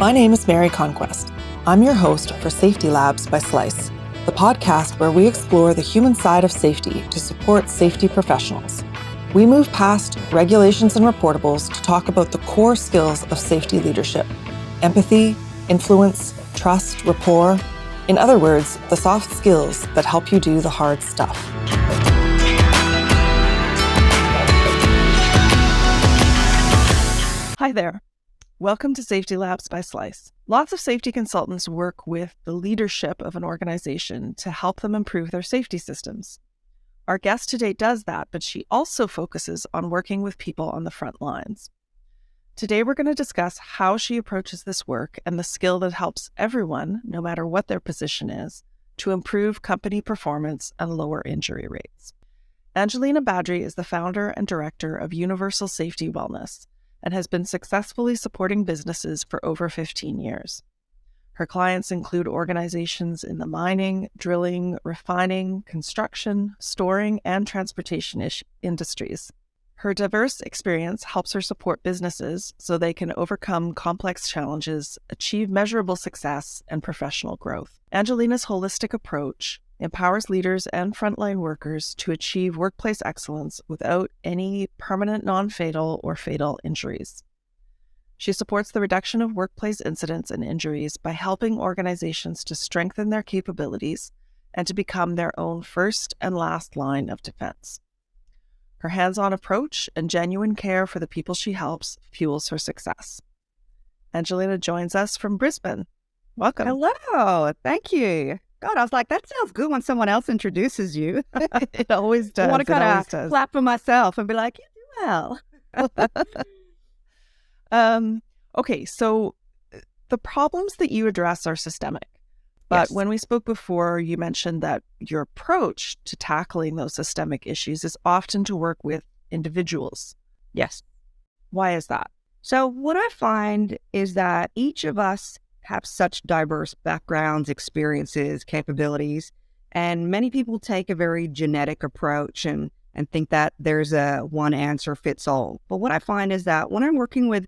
My name is Mary Conquest. I'm your host for Safety Labs by Slice, the podcast where we explore the human side of safety to support safety professionals. We move past regulations and reportables to talk about the core skills of safety leadership: empathy, influence, trust, rapport. In other words, the soft skills that help you do the hard stuff. Hi there. Welcome to Safety Labs by Slice. Lots of safety consultants work with the leadership of an organization to help them improve their safety systems. Our guest today does that, but she also focuses on working with people on the front lines. Today, we're going to discuss how she approaches this work and the skill that helps everyone, no matter what their position is, to improve company performance and lower injury rates. Angelina Badri is the founder and director of Universal Safety Wellness and has been successfully supporting businesses for over 15 years. Her clients include organizations in the mining, drilling, refining, construction, storing, and transportation industries. Her diverse experience helps her support businesses so they can overcome complex challenges, achieve measurable success, and professional growth. Angelina's holistic approach empowers leaders and frontline workers to achieve workplace excellence without any permanent non-fatal or fatal injuries. She supports the reduction of workplace incidents and injuries by helping organizations to strengthen their capabilities and to become their own first and last line of defense. Her hands-on approach and genuine care for the people she helps fuels her success. Angelina joins us from Brisbane. Welcome. Hello. Thank you. God, I was like, that sounds good when someone else introduces you. It always does. I want to kind of clap for myself and be like, you do well. Okay, so the problems that you address are systemic. But when we spoke before, you mentioned that your approach to tackling those systemic issues is often to work with individuals. Yes. Why is that? So what I find is that each of us have such diverse backgrounds, experiences, capabilities, and many people take a very genetic approach and think that there's a one answer fits all. But what I find is that when I'm working with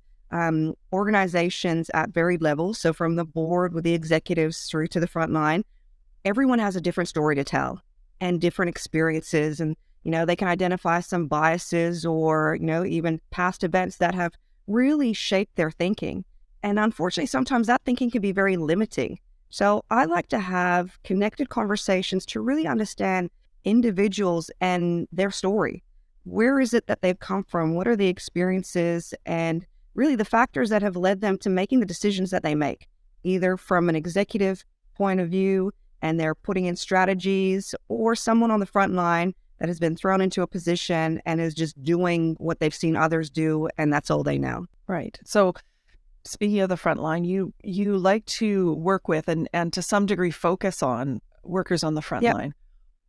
organizations at varied levels, so from the board with the executives through to the front line, everyone has a different story to tell and different experiences. And, they can identify some biases or, even past events that have really shaped their thinking. And unfortunately, sometimes that thinking can be very limiting. So I like to have connected conversations to really understand individuals and their story. Where is it that they've come from? What are the experiences and really the factors that have led them to making the decisions that they make, either from an executive point of view and they're putting in strategies, or someone on the front line that has been thrown into a position and is just doing what they've seen others do, and that's all they know. Right. So speaking of the front line, you like to work with and to some degree focus on workers on the front line.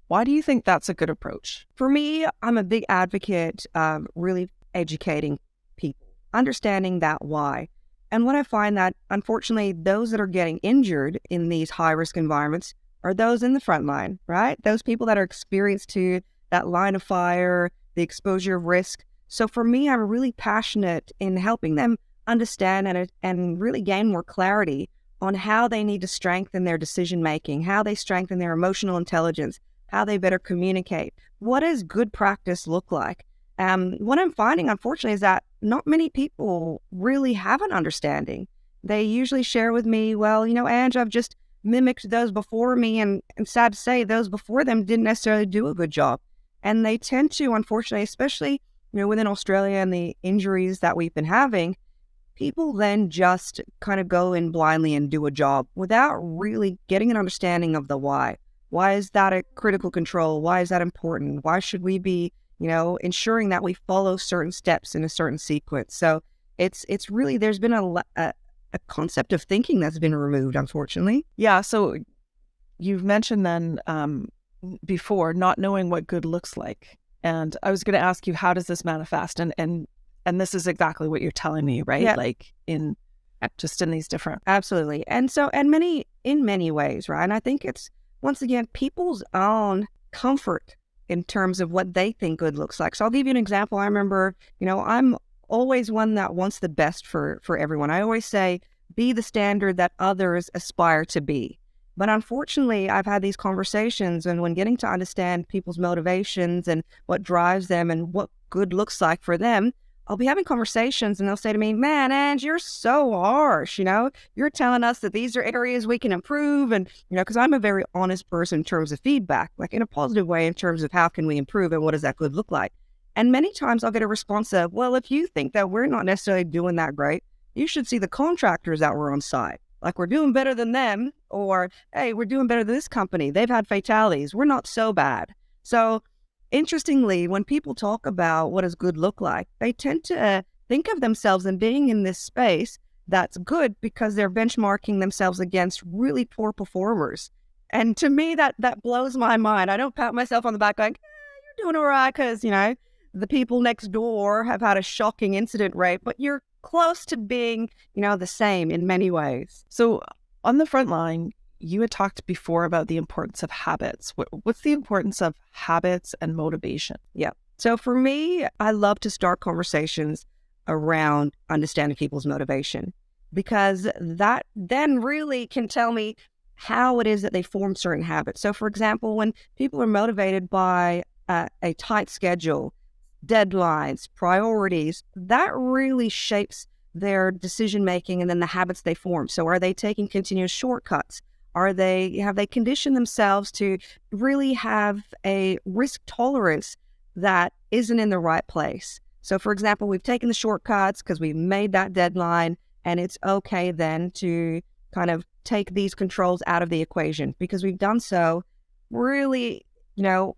Why do you think that's a good approach? For me, I'm a big advocate of really educating people, understanding that why. And what I find that, unfortunately, those that are getting injured in these high-risk environments are those in the front line, right? Those people that are experienced to that line of fire, the exposure of risk. So for me, I'm really passionate in helping them understand and really gain more clarity on how they need to strengthen their decision-making, how they strengthen their emotional intelligence, how they better communicate. What does good practice look like? What I'm finding, unfortunately, is that not many people really have an understanding. They usually share with me, well, Ange, I've just mimicked those before me, and sad to say, those before them didn't necessarily do a good job. And they tend to, unfortunately, especially, within Australia and the injuries that we've been having, people then just kind of go in blindly and do a job without really getting an understanding of the why. Why is that a critical control? Why is that important? Why should we be ensuring that we follow certain steps in a certain sequence? So it's really, there's been a concept of thinking that's been removed, unfortunately. Yeah. So you've mentioned then before not knowing what good looks like. And I was going to ask you, how does this manifest? And this is exactly what you're telling me, right? Yeah. Like in these different. Absolutely. And so, in many ways, right? And I think it's, once again, people's own comfort in terms of what they think good looks like. So I'll give you an example. I remember, I'm always one that wants the best for everyone. I always say be the standard that others aspire to be. But unfortunately, I've had these conversations, and when getting to understand people's motivations and what drives them and what good looks like for them, I'll be having conversations and they'll say to me, man, Ange, you're so harsh, you're telling us that these are areas we can improve. And, because I'm a very honest person in terms of feedback, like in a positive way in terms of how can we improve and what does that good look like? And many times I'll get a response of, well, if you think that we're not necessarily doing that great, you should see the contractors that were on site. Like we're doing better than them, or, hey, we're doing better than this company. They've had fatalities. We're not so bad. So interestingly, when people talk about what does good look like, they tend to think of themselves and being in this space that's good because they're benchmarking themselves against really poor performers. And to me, that blows my mind. I don't pat myself on the back like, you're doing all right because, the people next door have had a shocking incident rate, but you're close to being, the same in many ways. So on the front line, you had talked before about the importance of habits. What's the importance of habits and motivation? Yeah. So for me, I love to start conversations around understanding people's motivation, because that then really can tell me how it is that they form certain habits. So for example, when people are motivated by a tight schedule, deadlines, priorities, that really shapes their decision-making and then the habits they form. So are they taking continuous shortcuts? Have they conditioned themselves to really have a risk tolerance that isn't in the right place? So for example, we've taken the shortcuts because we've made that deadline, and it's okay then to kind of take these controls out of the equation because we've done so really,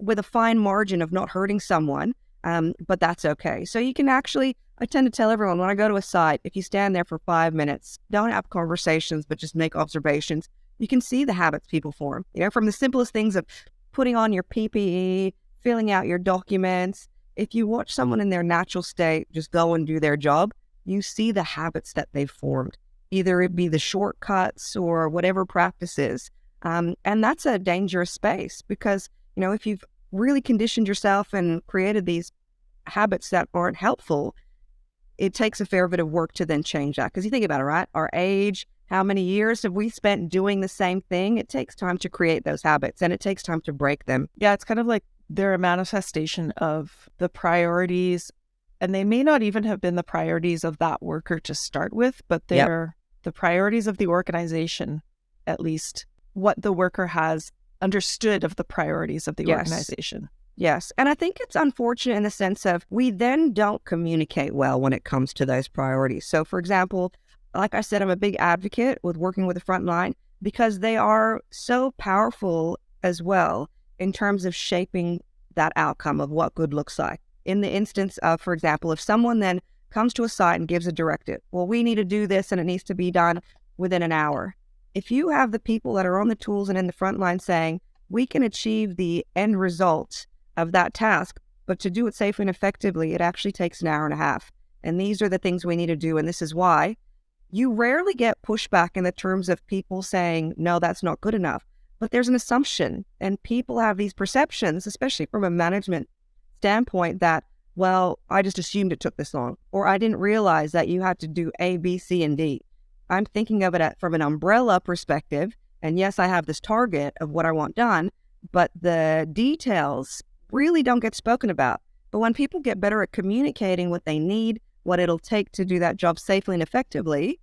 with a fine margin of not hurting someone. But that's okay. So you can actually, I tend to tell everyone when I go to a site, if you stand there for 5 minutes, don't have conversations, but just make observations, you can see the habits people form, from the simplest things of putting on your PPE, filling out your documents. If you watch someone in their natural state just go and do their job, you see the habits that they've formed, either it be the shortcuts or whatever practices. And that's a dangerous space because, if you've really conditioned yourself and created these habits that aren't helpful, it takes a fair bit of work to then change that. Because you think about it, right? Our age, how many years have we spent doing the same thing? It takes time to create those habits and it takes time to break them. Yeah, it's kind of like they're a manifestation of the priorities, and they may not even have been the priorities of that worker to start with, but they're the priorities of the organization, at least what the worker has understood of the priorities of the organization. Yes. And I think it's unfortunate in the sense of we then don't communicate well when it comes to those priorities. So for example, like I said, I'm a big advocate with working with the front line because they are so powerful as well in terms of shaping that outcome of what good looks like. In the instance of, for example, if someone then comes to a site and gives a directive, well, we need to do this and it needs to be done within an hour. If you have the people that are on the tools and in the front line saying, we can achieve the end result of that task, but to do it safely and effectively, it actually takes an hour and a half. And these are the things we need to do. And this is why you rarely get pushback in the terms of people saying, no, that's not good enough. But there's an assumption, and people have these perceptions, especially from a management standpoint, that, well, I just assumed it took this long, or I didn't realize that you had to do A, B, C, and D. I'm thinking of it from an umbrella perspective. And yes, I have this target of what I want done, but the details really don't get spoken about. But when people get better at communicating what they need, what it'll take to do that job safely and effectively,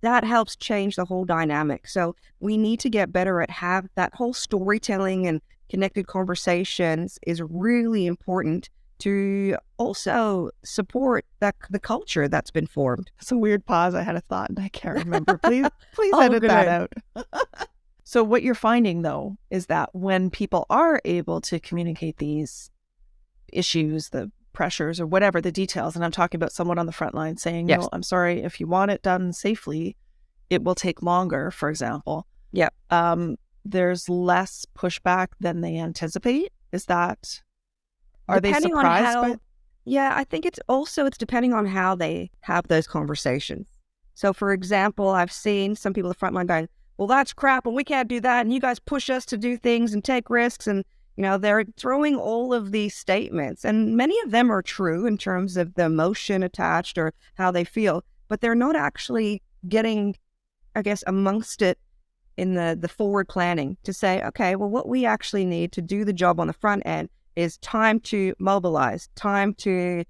that helps change the whole dynamic. So we need to get better at have that whole storytelling and connected conversations is really important to also support the culture that's been formed. It's a weird pause. I had a thought and I can't remember. Please edit that out. So what you're finding, though, is that when people are able to communicate these issues, the pressures or whatever, the details, and I'm talking about someone on the front line saying, yes, no, I'm sorry, if you want it done safely, it will take longer, for example. Yeah. There's less pushback than they anticipate. Is that... Are they Depending surprised on how, by? Yeah, I think it's depending on how they have those conversations. So for example, I've seen some people at the front line going, well, that's crap and we can't do that. And you guys push us to do things and take risks. And, they're throwing all of these statements, and many of them are true in terms of the emotion attached or how they feel, but they're not actually getting I guess, amongst it in the forward planning to say, okay, well, what we actually need to do the job on the front end is time to mobilize, time to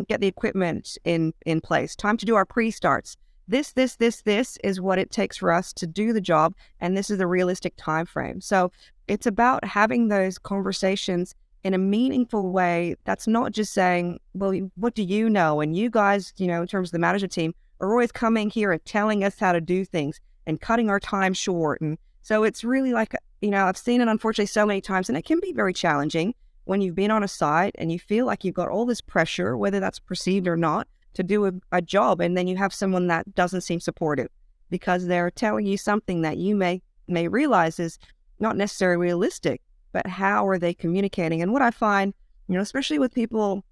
get the equipment in place, time to do our pre-starts. This is what it takes for us to do the job, and this is a realistic time frame. So it's about having those conversations in a meaningful way. That's not just saying, well, what do you know? And you guys, in terms of the management team, are always coming here and telling us how to do things and cutting our time short. And so it's really like, I've seen it unfortunately so many times, and it can be very challenging when you've been on a site and you feel like you've got all this pressure, whether that's perceived or not, to do a job, and then you have someone that doesn't seem supportive because they're telling you something that you may realize is not necessarily realistic, but how are they communicating? And what I find, especially with people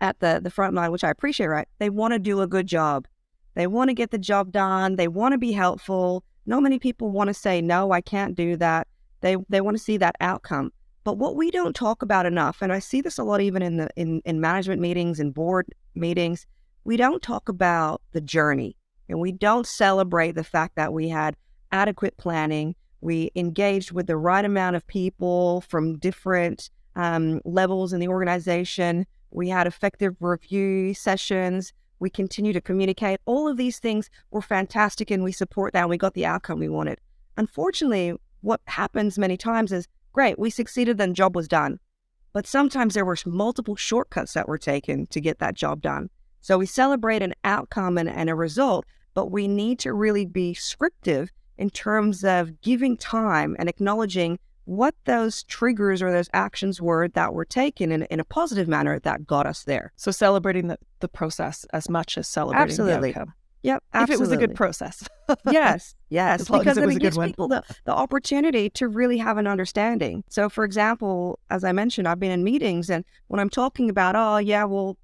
at the front line, which I appreciate, right? They want to do a good job. They want to get the job done. They want to be helpful. Not many people want to say, no, I can't do that. They want to see that outcome. But what we don't talk about enough, and I see this a lot even in management meetings and board meetings, we don't talk about the journey, and we don't celebrate the fact that we had adequate planning. We engaged with the right amount of people from different levels in the organization. We had effective review sessions. We continue to communicate. All of these things were fantastic, and we support that, and we got the outcome we wanted. Unfortunately, what happens many times is, great, we succeeded, then job was done. But sometimes there were multiple shortcuts that were taken to get that job done. So we celebrate an outcome and a result, but we need to really be scriptive in terms of giving time and acknowledging what those triggers or those actions were that were taken in a positive manner that got us there. So celebrating the process as much as celebrating Absolutely. the outcome. Yep, absolutely. If it was a good process. Yes. As long Because as it was it a good gives one. people the opportunity to really have an understanding. So, for example, as I mentioned, I've been in meetings, and when I'm talking about,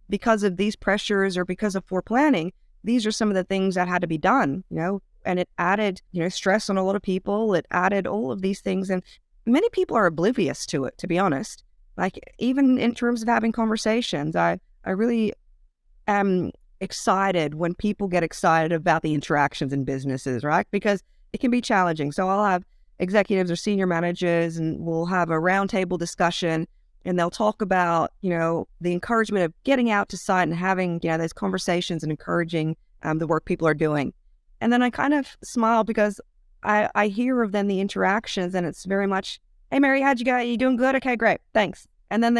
because of these pressures or because of poor planning, these are some of the things that had to be done, and it added, stress on a lot of people. It added all of these things, and many people are oblivious to it, to be honest. Like, even in terms of having conversations, I really am excited when people get excited about the interactions in businesses, right? Because it can be challenging. So I'll have executives or senior managers, and we'll have a roundtable discussion, and they'll talk about, the encouragement of getting out to site and having, those conversations and encouraging the work people are doing. And then I kind of smile because I hear of then the interactions, and it's very much, hey, Mary, how'd you go? You doing good? Okay, great. Thanks. And then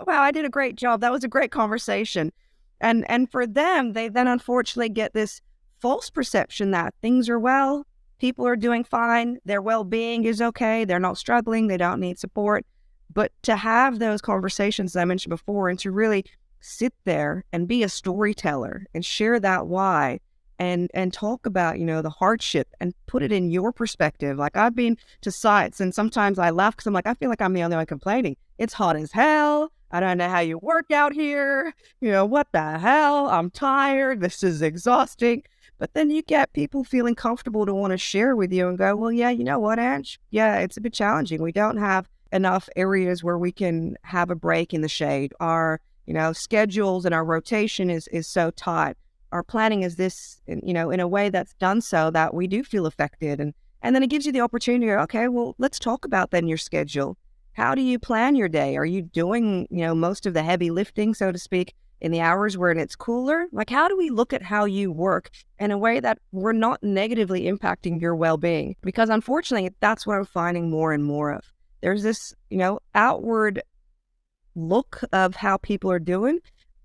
wow, I did a great job. That was a great conversation. And for them, they then unfortunately get this false perception that things are well, people are doing fine, their well-being is okay, they're not struggling, they don't need support. But to have those conversations, as I mentioned before, and to really sit there and be a storyteller and share that why and talk about, the hardship and put it in your perspective. Like, I've been to sites, and sometimes I laugh because I'm like, I feel like I'm the only one complaining. It's hot as hell. I don't know how you work out here. What the hell? I'm tired. This is exhausting. But then you get people feeling comfortable to want to share with you and go, well, yeah, you know what, Ange? Yeah, it's a bit challenging. We don't have enough areas where we can have a break in the shade. Our, schedules and our rotation is so tight. Our planning is this, in a way that's done so that we do feel affected. And then it gives you the opportunity to go, okay, well, let's talk about then your schedule. How do you plan your day? Are you doing, most of the heavy lifting, so to speak, in the hours where it's cooler? Like, how do we look at how you work in a way that we're not negatively impacting your well-being? Because unfortunately, that's what I'm finding more and more of. There's this, outward look of how people are doing.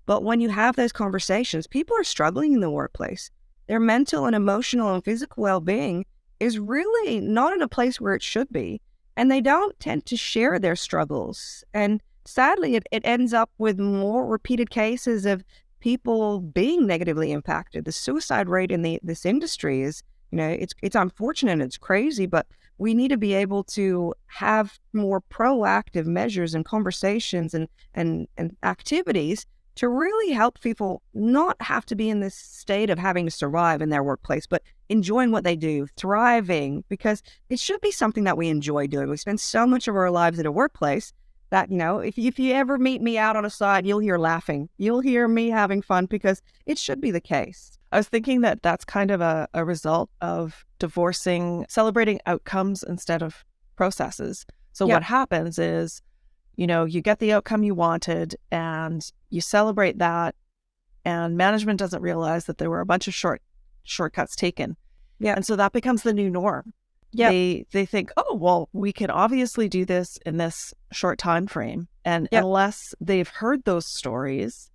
But when you have those conversations, people are struggling in the workplace. Their mental and emotional and physical well-being is really not in a place where it should be. And they don't tend to share their struggles. And sadly, it ends up with more repeated cases of people being negatively impacted. The suicide rate in this industry is, it's unfortunate and it's crazy, but we need to be able to have more proactive measures and conversations and activities to really help people not have to be in this state of having to survive in their workplace, but enjoying what they do, thriving, because it should be something that we enjoy doing. We spend so much of our lives in a workplace that, if you ever meet me out on a side, you'll hear laughing. You'll hear me having fun because it should be the case. I was thinking that that's kind of a result of celebrating outcomes instead of processes. So Yep. what happens is, you get the outcome you wanted and you celebrate that, and management doesn't realize that there were a bunch of shortcuts taken. Yeah. And so that becomes the new norm. Yep. They think, oh, well, we can obviously do this in this short time frame. And Yep. unless they've heard those stories,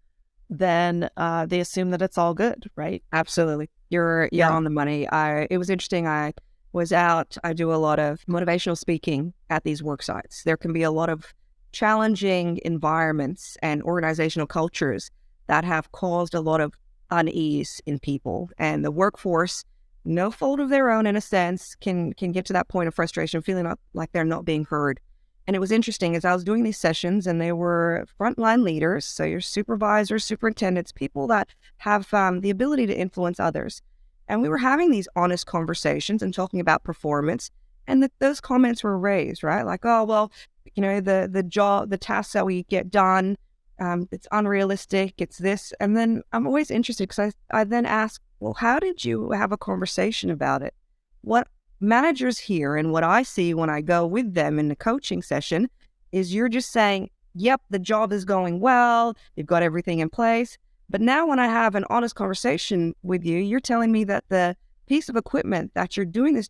then they assume that it's all good, right? Absolutely. You're on the money. It was interesting. I do a lot of motivational speaking at these work sites. There can be a lot of challenging environments and organizational cultures that have caused a lot of unease in people. And the workforce, no fault of their own in a sense, can get to that point of frustration, feeling like they're not being heard. And it was interesting as I was doing these sessions, and they were frontline leaders, so your supervisors, superintendents, people that have the ability to influence others. And we were having these honest conversations and talking about performance, and those comments were raised, right? Like, oh, well, the tasks that we get done, it's unrealistic, it's this. And then I'm always interested because I then ask, well, how did you have a conversation about it? What managers hear and what I see when I go with them in the coaching session is you're just saying, yep, the job is going well, you've got everything in place. But now when I have an honest conversation with you, you're telling me that the piece of equipment that you're doing the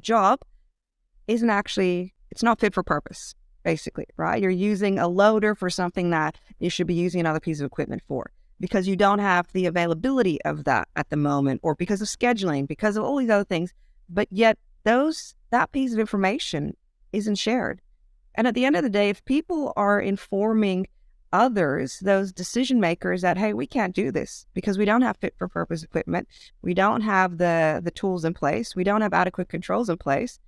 job isn't actually, it's not fit for purpose, basically, right? You're using a loader for something that you should be using another piece of equipment for, because you don't have the availability of that at the moment, or because of scheduling, because of all these other things. But yet that piece of information isn't shared. And at the end of the day, if people are informing others, those decision makers, that, hey, we can't do this because we don't have fit for purpose equipment, we don't have the tools in place, we don't have adequate controls in place,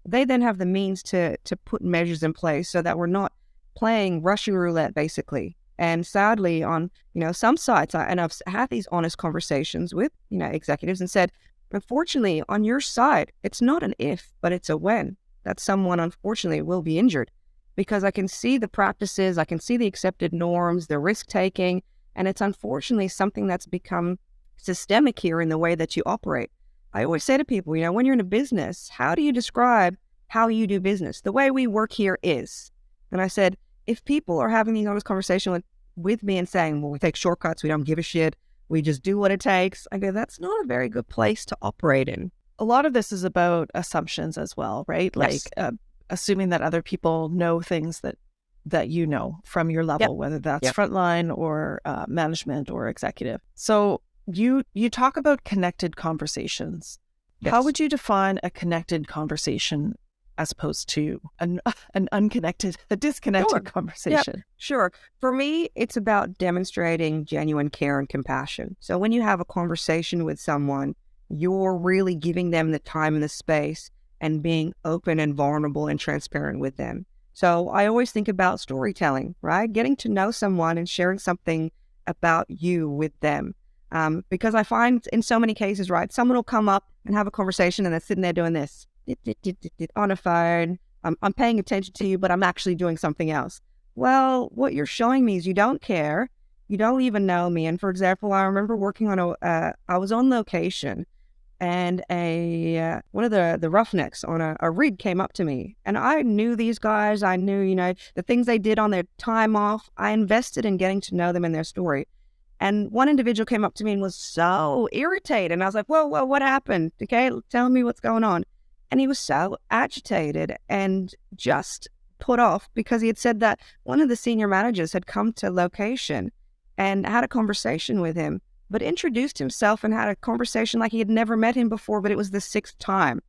they then have the means to put measures in place so that we're not playing Russian roulette, basically. And sadly, on some sites, I've had these honest conversations with executives and said, unfortunately, on your side, it's not an if, but it's a when that someone unfortunately will be injured, because I can see the practices, I can see the accepted norms, the risk taking, and it's unfortunately something that's become systemic here in the way that you operate. I always say to people, when you're in a business, how do you describe how you do business? The way we work here is. And I said, if people are having these honest conversations with me and saying, well, we take shortcuts, we don't give a shit, we just do what it takes, I go, that's not a very good place to operate in. A lot of this is about assumptions as well, right? Yes. Like assuming that other people know things that you know from your level, Yep. whether that's Yep. frontline or management or executive. So you talk about connected conversations. Yes. How would you define a connected conversation as opposed to a disconnected conversation? Sure. For me, it's about demonstrating genuine care and compassion. So when you have a conversation with someone, you're really giving them the time and the space and being open and vulnerable and transparent with them. So I always think about storytelling, right? Getting to know someone and sharing something about you with them. Because I find in so many cases, right, someone will come up and have a conversation and they're sitting there doing this on a phone. I'm paying attention to you, but I'm actually doing something else. Well, what you're showing me is you don't care. You don't even know me. And for example, I remember working on I was on location, and one of the roughnecks on a rig came up to me, and I knew these guys. I knew, the things they did on their time off. I invested in getting to know them and their story. And one individual came up to me and was so irritated. And I was like, whoa, what happened? Okay, tell me what's going on. And he was so agitated and just put off because he had said that one of the senior managers had come to location and had a conversation with him, but introduced himself and had a conversation like he had never met him before, but it was the 6th time.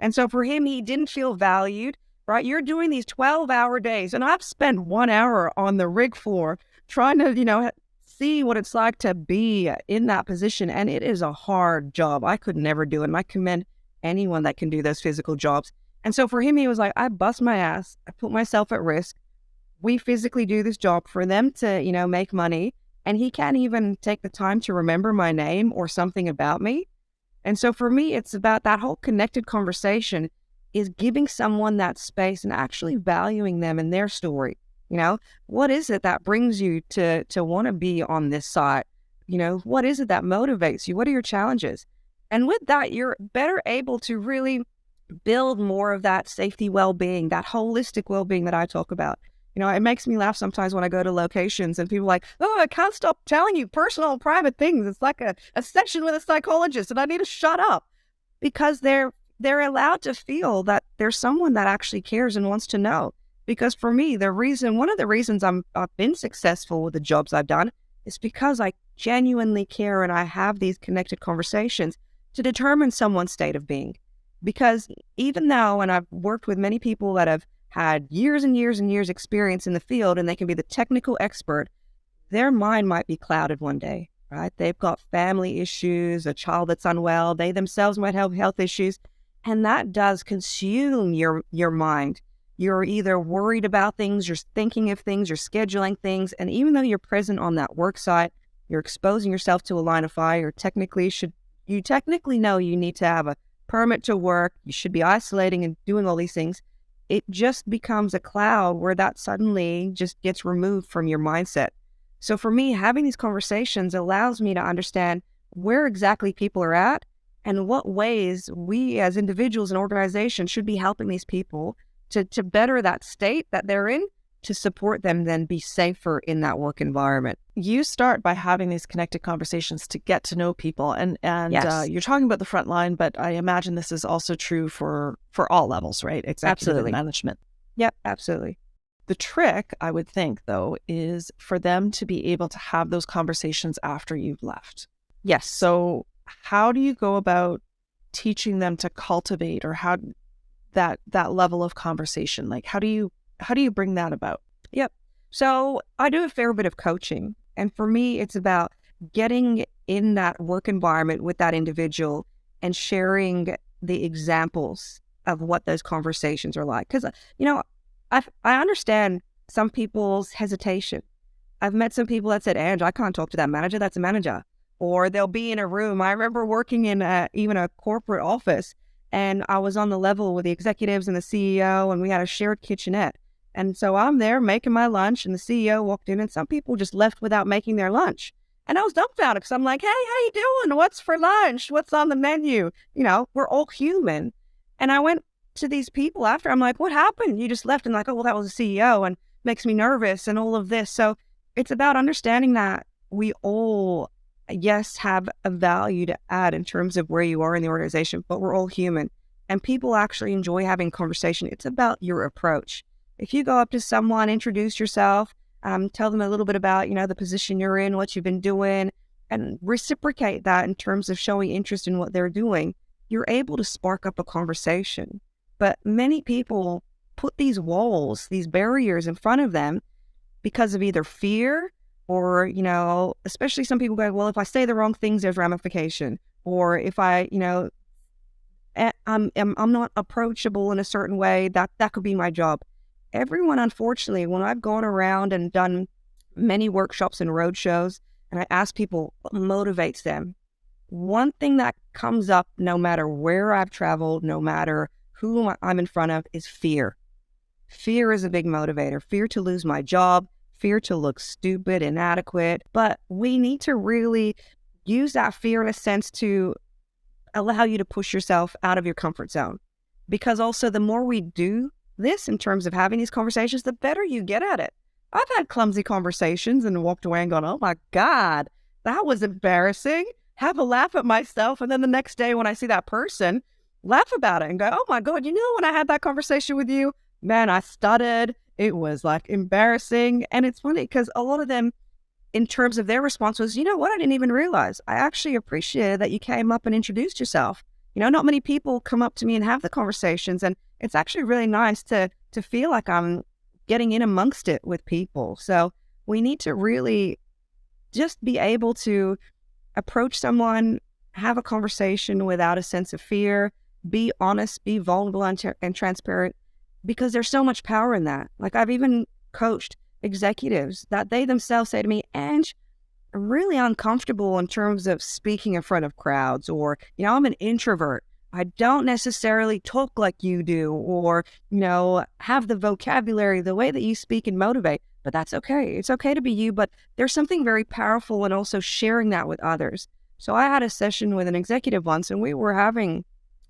And so for him, he didn't feel valued, right? You're doing these 12-hour days, and I've spent 1 hour on the rig floor trying to, see what it's like to be in that position. And it is a hard job. I could never do it. And I commend anyone that can do those physical jobs. And so for him, he was like, I bust my ass. I put myself at risk. We physically do this job for them to, make money. And he can't even take the time to remember my name or something about me. And so for me, it's about that whole connected conversation is giving someone that space and actually valuing them and their story. What is it that brings you to want to be on this site? what is it that motivates you? What are your challenges? And with that, you're better able to really build more of that safety well-being, that holistic well-being that I talk about. It makes me laugh sometimes when I go to locations and people are like, oh, I can't stop telling you personal and private things. It's like a session with a psychologist and I need to shut up, because they're allowed to feel that there's someone that actually cares and wants to know. Because for me, one of the reasons I've been successful with the jobs I've done is because I genuinely care and I have these connected conversations to determine someone's state of being. Because even though, and I've worked with many people that have had years and years and years experience in the field, and they can be the technical expert, their mind might be clouded one day, right? They've got family issues, a child that's unwell, they themselves might have health issues, and that does consume your mind. You're either worried about things, you're thinking of things, you're scheduling things, and even though you're present on that work site, you're exposing yourself to a line of fire. You technically know you need to have a permit to work, you should be isolating and doing all these things. It just becomes a cloud where that suddenly just gets removed from your mindset. So for me, having these conversations allows me to understand where exactly people are at and what ways we as individuals and organizations should be helping these people to better that state that they're in, to support them then be safer in that work environment. You start by having these connected conversations to get to know people. And Yes. You're talking about the front line, but I imagine this is also true for all levels, right? Executive Absolutely. and management. Yep, absolutely. The trick, I would think, though, is for them to be able to have those conversations after you've left. Yes. So how do you go about teaching them to cultivate, or how that level of conversation? Like, how do you bring that about? Yep. So I do a fair bit of coaching. And for me, it's about getting in that work environment with that individual and sharing the examples of what those conversations are like. Because, I understand some people's hesitation. I've met some people that said, Ange, I can't talk to that manager. That's a manager. Or they'll be in a room. I remember working in even a corporate office, and I was on the level with the executives and the CEO, and we had a shared kitchenette. And so I'm there making my lunch, and the CEO walked in, and some people just left without making their lunch. And I was dumbfounded because I'm like, hey, how you doing? What's for lunch? What's on the menu? We're all human. And I went to these people after. I'm like, what happened? You just left. And like, oh, well, that was the CEO and makes me nervous and all of this. So it's about understanding that we all, yes, have a value to add in terms of where you are in the organization, but we're all human. And people actually enjoy having conversation. It's about your approach. If you go up to someone, introduce yourself, tell them a little bit about, the position you're in, what you've been doing, and reciprocate that in terms of showing interest in what they're doing, you're able to spark up a conversation. But many people put these walls, these barriers in front of them because of either fear or, especially some people go, well, if I say the wrong things, there's ramification. Or if I, I'm not approachable in a certain way, that could be my job. Everyone, unfortunately, when I've gone around and done many workshops and road shows, and I ask people what motivates them, one thing that comes up no matter where I've traveled, no matter who I'm in front of, is fear. Fear is a big motivator. Fear to lose my job, fear to look stupid, inadequate. But we need to really use that fear in a sense to allow you to push yourself out of your comfort zone. Because also the more we do this in terms of having these conversations, the better you get at it. I've had clumsy conversations and walked away and gone, oh my God, that was embarrassing. Have a laugh at myself. And then the next day when I see that person, laugh about it and go, oh my God, when I had that conversation with you, man, I stuttered. It was like embarrassing. And it's funny because a lot of them, in terms of their response, was, you know what, I didn't even realize. I actually appreciated that you came up and introduced yourself. Not many people come up to me and have the conversations. And it's actually really nice to feel like I'm getting in amongst it with people. So we need to really just be able to approach someone, have a conversation without a sense of fear, be honest, be vulnerable and transparent, because there's so much power in that. Like I've even coached executives that they themselves say to me, Ange, I'm really uncomfortable in terms of speaking in front of crowds, or, I'm an introvert. I don't necessarily talk like you do, or, have the vocabulary, the way that you speak and motivate. but that's okay. It's okay to be you, but there's something very powerful in also sharing that with others. So I had a session with an executive once, and we were having,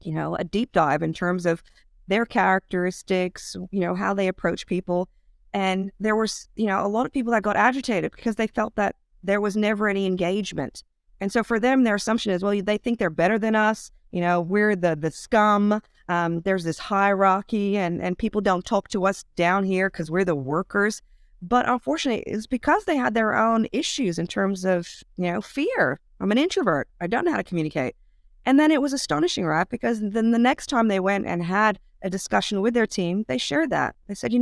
a deep dive in terms of their characteristics, how they approach people. And there was, a lot of people that got agitated because they felt that there was never any engagement. And so for them, their assumption is, well, they think they're better than us. We're the scum. There's this hierarchy, and people don't talk to us down here because we're the workers. But unfortunately, it's because they had their own issues in terms of, fear. I'm an introvert. I don't know how to communicate. And then it was astonishing, right? Because then the next time they went and had a discussion with their team, they shared that. They said,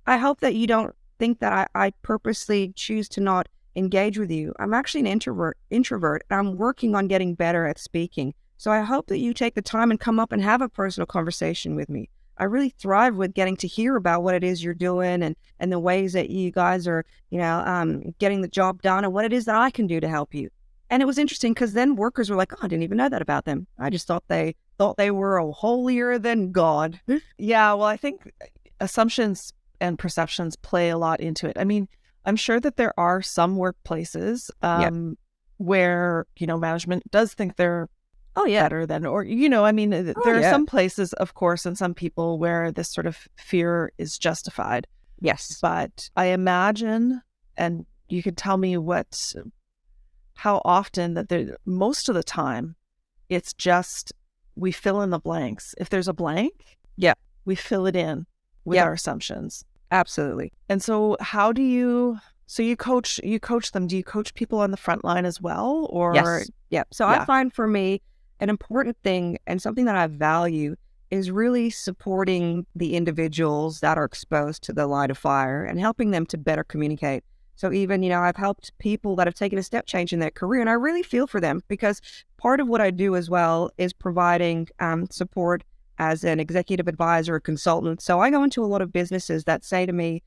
I hope that you don't think that I purposely choose to not engage with you. I'm actually an introvert, and I'm working on getting better at speaking. So I hope that you take the time and come up and have a personal conversation with me. I really thrive with getting to hear about what it is you're doing and the ways that you guys are, getting the job done and what it is that I can do to help you. And it was interesting because then workers were like, oh, I didn't even know that about them. I just thought they were holier than God. Yeah, well, I think assumptions and perceptions play a lot into it. I mean, I'm sure that there are some workplaces where, management does think they're better than, or, there are some places, of course, and some people where this sort of fear is justified. Yes. But I imagine, and you could tell me how often that most of the time, it's just we fill in the blanks. If there's a blank, we fill it in with our assumptions. Absolutely. And so you coach them. Do you coach people on the front line as well? Or yes. Yeah. So I find for me an important thing and something that I value is really supporting the individuals that are exposed to the line of fire and helping them to better communicate. So even, I've helped people that have taken a step change in their career, and I really feel for them because part of what I do as well is providing support as an executive advisor or consultant. So I go into a lot of businesses that say to me,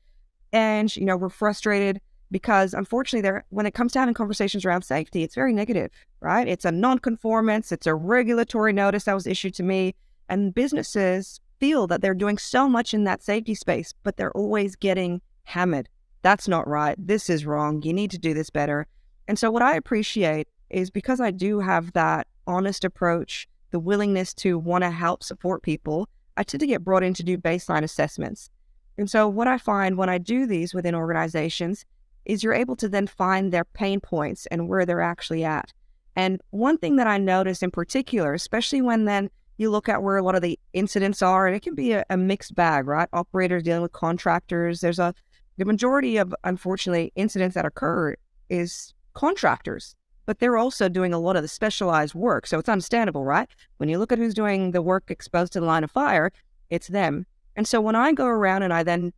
and, we're frustrated because unfortunately when it comes to having conversations around safety, it's very negative, right? It's a non-conformance. It's a regulatory notice that was issued to me. And businesses feel that they're doing so much in that safety space, but they're always getting hammered. That's not right. This is wrong. You need to do this better. And so what I appreciate is because I do have that honest approach, the willingness to want to help support people, I tend to get brought in to do baseline assessments. And so what I find when I do these within organizations is you're able to then find their pain points and where they're actually at. And one thing that I notice in particular, especially when then you look at where a lot of the incidents are, and it can be a mixed bag, right? Operators dealing with contractors. The majority of, unfortunately, incidents that occur is contractors, but they're also doing a lot of the specialized work. So it's understandable, right? When you look at who's doing the work exposed to the line of fire, it's them. And so when I go around and I then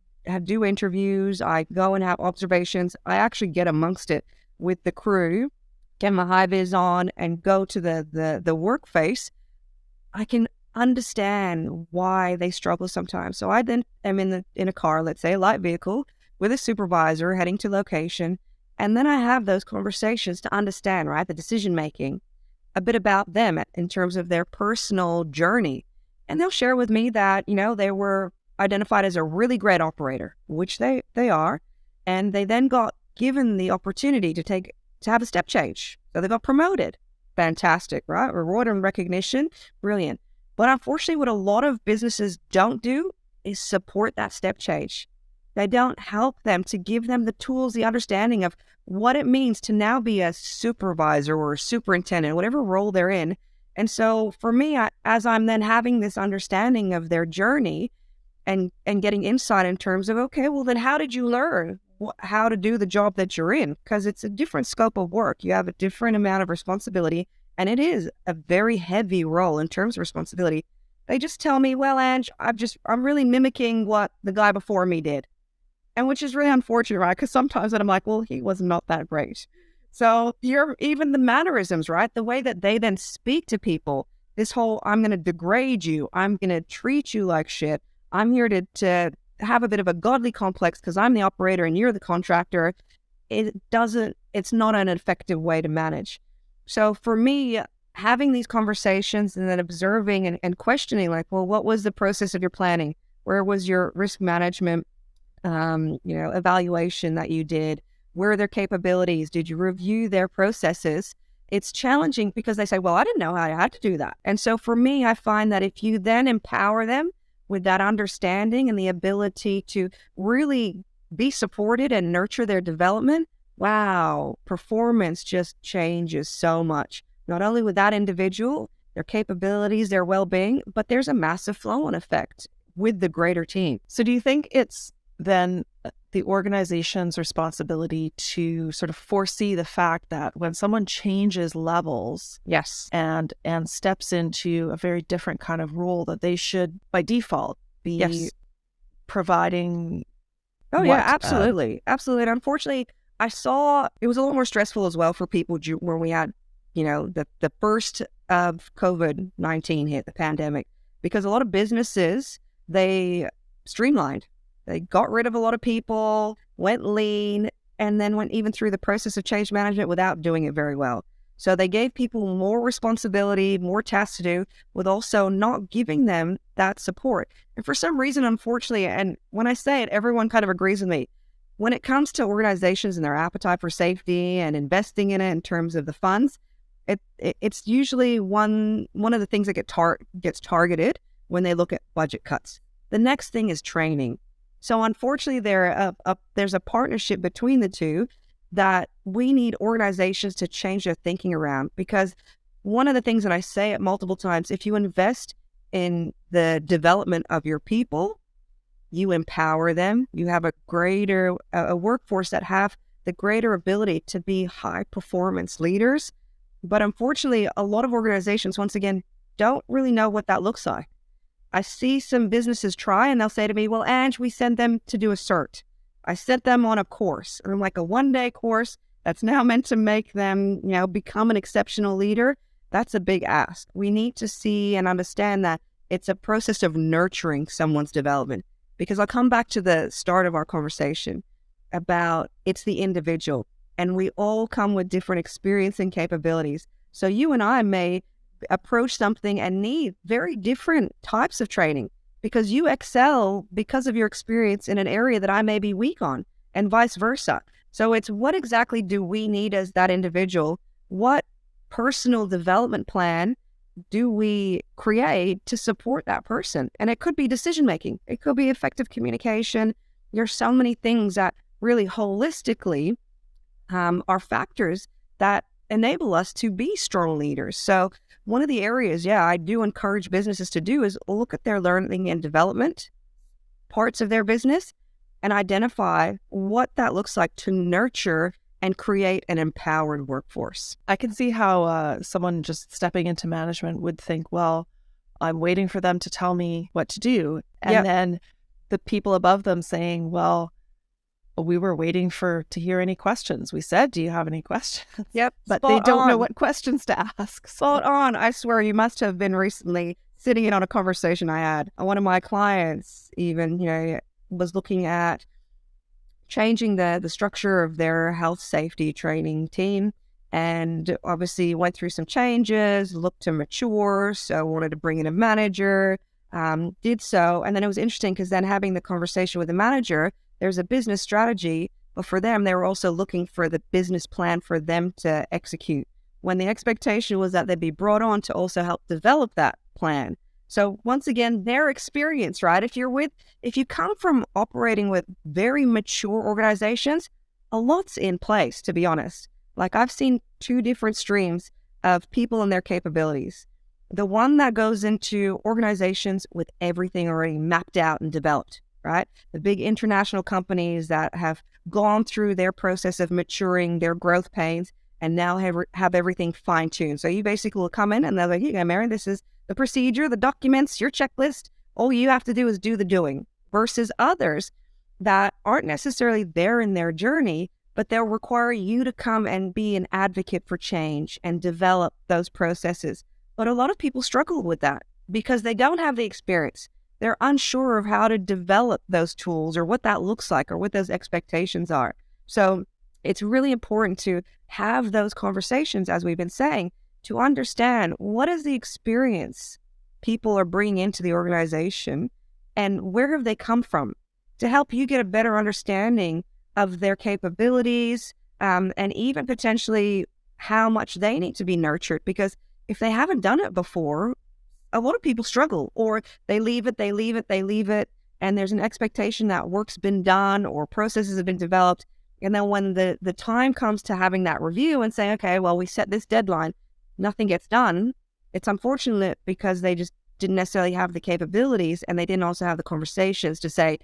do interviews, I go and have observations, I actually get amongst it with the crew, get my high vis on and go to the work face, I can understand why they struggle sometimes. So I then am in a car, let's say a light vehicle, with a supervisor heading to location. And then I have those conversations to understand, right, the decision making, a bit about them in terms of their personal journey. And they'll share with me that, they were identified as a really great operator, which they are. And they then got given the opportunity to have a step change. So they got promoted. Fantastic, right? Reward and recognition, brilliant. But unfortunately, what a lot of businesses don't do is support that step change. They don't help them to give them the tools, the understanding of what it means to now be a supervisor or a superintendent, whatever role they're in. And so for me, as I'm then having this understanding of their journey and getting insight in terms of, okay, well, then how did you learn how to do the job that you're in? Because it's a different scope of work. You have a different amount of responsibility, and it is a very heavy role in terms of responsibility. They just tell me, well, Ange, I'm really mimicking what the guy before me did. And which is really unfortunate, right? Because sometimes I'm like, well, he was not that great. So even the mannerisms, right? The way that they then speak to people, this whole, I'm going to degrade you. I'm going to treat you like shit. I'm here to have a bit of a godly complex because I'm the operator and you're the contractor. It's not an effective way to manage. So for me, having these conversations and then observing and questioning, like, well, what was the process of your planning? Where was your risk management? evaluation that you did? Where are their capabilities? Did you review their processes? It's challenging because they say, well, I didn't know how I had to do that. And so for me, I find that if you then empower them with that understanding and the ability to really be supported and nurture their development, wow, performance just changes so much. Not only with that individual, their capabilities, their well-being, but there's a massive flow-on effect with the greater team. So do you think it's then the organization's responsibility to sort of foresee the fact that when someone changes levels, yes, and steps into a very different kind of role, that they should by default be yes, providing? Yeah, absolutely. Absolutely. And unfortunately, I saw it was a little more stressful as well for people when we had, the first of COVID-19 hit, the pandemic, because a lot of businesses, they streamlined. They got rid of a lot of people, went lean, and then went even through the process of change management without doing it very well. So they gave people more responsibility, more tasks to do, with also not giving them that support. And for some reason, unfortunately, and when I say it, everyone kind of agrees with me, when it comes to organizations and their appetite for safety and investing in it in terms of the funds, it's usually one of the things that gets targeted when they look at budget cuts. The next thing is training. So unfortunately, there's a partnership between the two that we need organizations to change their thinking around. Because one of the things that I say it multiple times, if you invest in the development of your people, you empower them, you have a greater a workforce that have the greater ability to be high performance leaders. But unfortunately, a lot of organizations, once again, don't really know what that looks like. I see some businesses try and they'll say to me, well, Ange, we sent them to do a cert. I sent them on a course, or like a one-day course that's now meant to make them, become an exceptional leader. That's a big ask. We need to see and understand that it's a process of nurturing someone's development. Because I'll come back to the start of our conversation about it's the individual, and we all come with different experience and capabilities. So you and I may approach something and need very different types of training because you excel because of your experience in an area that I may be weak on, and vice versa. So it's what exactly do we need as that individual? What personal development plan do we create to support that person? And it could be decision making. It could be effective communication. There's so many things that really holistically are factors that enable us to be strong leaders. So one of the areas, I do encourage businesses to do is look at their learning and development parts of their business and identify what that looks like to nurture and create an empowered workforce. I can see how someone just stepping into management would think, well, I'm waiting for them to tell me what to do. And then the people above them saying, well, we were waiting to hear any questions. We said, do you have any questions? Yep. But they don't know what questions to ask. Spot on. I swear you must have been recently sitting in on a conversation I had. One of my clients even, was looking at changing the structure of their health safety training team, and obviously went through some changes, looked to mature, so wanted to bring in a manager, did so. And then it was interesting because then having the conversation with the manager, there's a business strategy, but for them, they were also looking for the business plan for them to execute, when the expectation was that they'd be brought on to also help develop that plan. So once again, their experience, right? If you come from operating with very mature organizations, a lot's in place, to be honest. Like I've seen two different streams of people and their capabilities. The one that goes into organizations with everything already mapped out and developed, right? The big international companies that have gone through their process of maturing their growth pains and now have everything fine-tuned. So you basically will come in and they're like, yeah, Mary, this is the procedure, the documents, your checklist. All you have to do is do the doing. Versus others that aren't necessarily there in their journey, but they'll require you to come and be an advocate for change and develop those processes. But a lot of people struggle with that because they don't have the experience. They're unsure of how to develop those tools or what that looks like or what those expectations are. So it's really important to have those conversations, as we've been saying, to understand what is the experience people are bringing into the organization and where have they come from. to help you get a better understanding of their capabilities, and even potentially how much they need to be nurtured. Because if they haven't done it before, a lot of people struggle, or they leave it, and there's an expectation that work's been done or processes have been developed. And then when the time comes to having that review and saying, okay, well, we set this deadline, nothing gets done, it's unfortunate because they just didn't necessarily have the capabilities, and they didn't also have the conversations to say,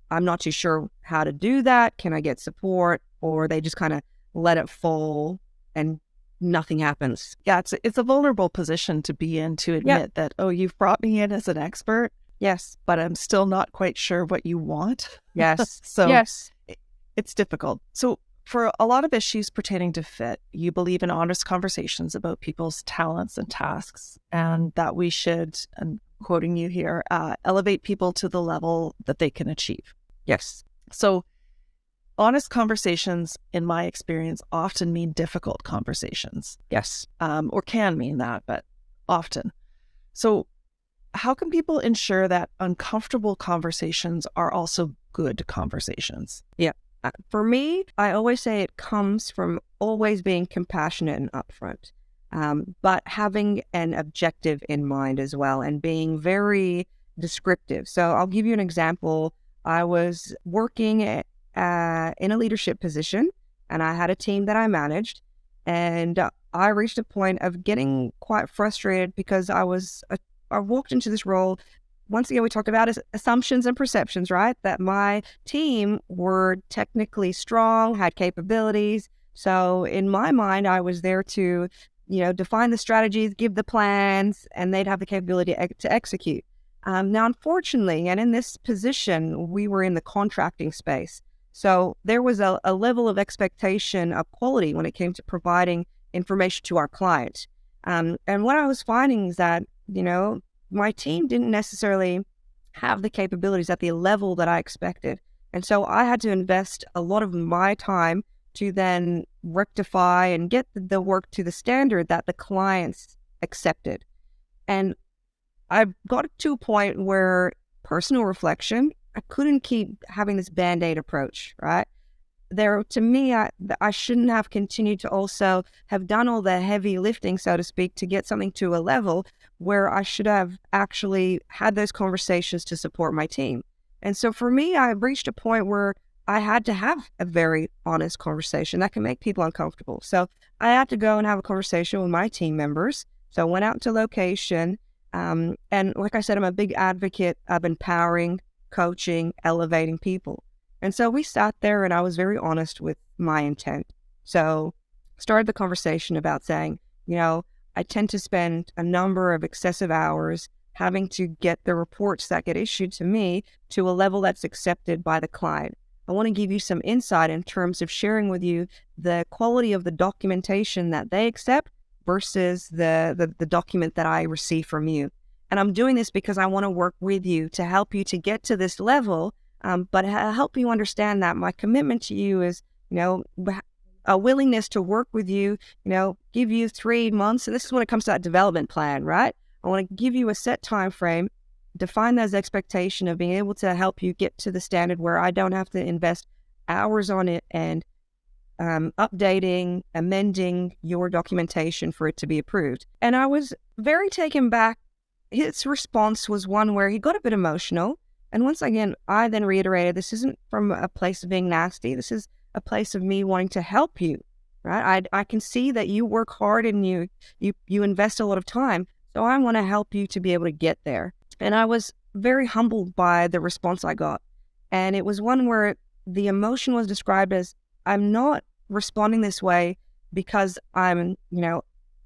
I'm not too sure how to do that. Can I get support? Or they just kind of let it fall and nothing happens. Yeah, it's a vulnerable position to be in, to admit that, oh, you've brought me in as an expert. Yes. But I'm still not quite sure what you want. Yes. So yes. It's difficult. So for a lot of issues pertaining to fit, you believe in honest conversations about people's talents and tasks, and that we should, and quoting you here, elevate people to the level that they can achieve. Yes. So honest conversations, in my experience, often mean difficult conversations. Yes. Or can mean that, but often. So how can people ensure that uncomfortable conversations are also good conversations? Yeah. For me, I always say it comes from always being compassionate and upfront, but having an objective in mind as well, and being very descriptive. So I'll give you an example. I was working in a leadership position, and I had a team that I managed, and I reached a point of getting quite frustrated because I walked into this role. Once again, we talked about assumptions and perceptions, right? That my team were technically strong, had capabilities. So in my mind, I was there to, define the strategies, give the plans, and they'd have the capability to execute. Now, unfortunately, and in this position, we were in the contracting space. So there was a level of expectation of quality when it came to providing information to our client. And what I was finding is that, my team didn't necessarily have the capabilities at the level that I expected. And so I had to invest a lot of my time to then rectify and get the work to the standard that the clients accepted. And I got to a point where personal reflection, I couldn't keep having this Band-Aid approach, right? To me, I shouldn't have continued to also have done all the heavy lifting, so to speak, to get something to a level where I should have actually had those conversations to support my team. And so for me, I reached a point where I had to have a very honest conversation that can make people uncomfortable. So I had to go and have a conversation with my team members. So I went out to location. And like I said, I'm a big advocate of empowering, coaching, elevating people. And so we sat there, and I was very honest with my intent. So started the conversation about saying, I tend to spend a number of excessive hours having to get the reports that get issued to me to a level that's accepted by the client. I want to give you some insight in terms of sharing with you the quality of the documentation that they accept versus the document that I receive from you. And I'm doing this because I want to work with you to help you to get to this level. But help you understand that my commitment to you is, a willingness to work with you, give you 3 months. And this is when it comes to that development plan, right? I want to give you a set time frame, define those expectations of being able to help you get to the standard where I don't have to invest hours on it and updating, amending your documentation for it to be approved. And I was very taken back. His response was one where he got a bit emotional. And once again, I then reiterated, this isn't from a place of being nasty. This is a place of me wanting to help you, right? I can see that you work hard and you invest a lot of time. So I want to help you to be able to get there. And I was very humbled by the response I got. And it was one where the emotion was described as, I'm not responding this way because I'm,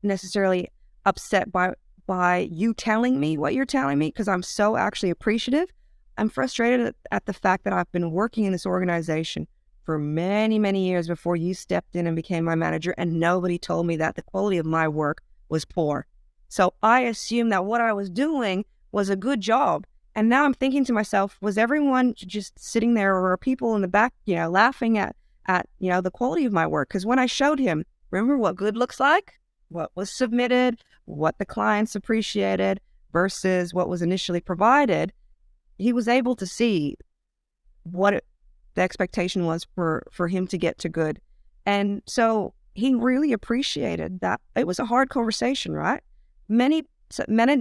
necessarily upset by you telling me what you're telling me, because I'm so actually appreciative. I'm frustrated at the fact that I've been working in this organization for many, many years before you stepped in and became my manager, and nobody told me that the quality of my work was poor. So I assumed that what I was doing was a good job. And now I'm thinking to myself, was everyone just sitting there, or are people in the back, laughing at the quality of my work? Because when I showed him, remember what good looks like, what was submitted, what the clients appreciated versus what was initially provided, he was able to see the expectation was for him to get to good. And so he really appreciated that. It was a hard conversation, right? Many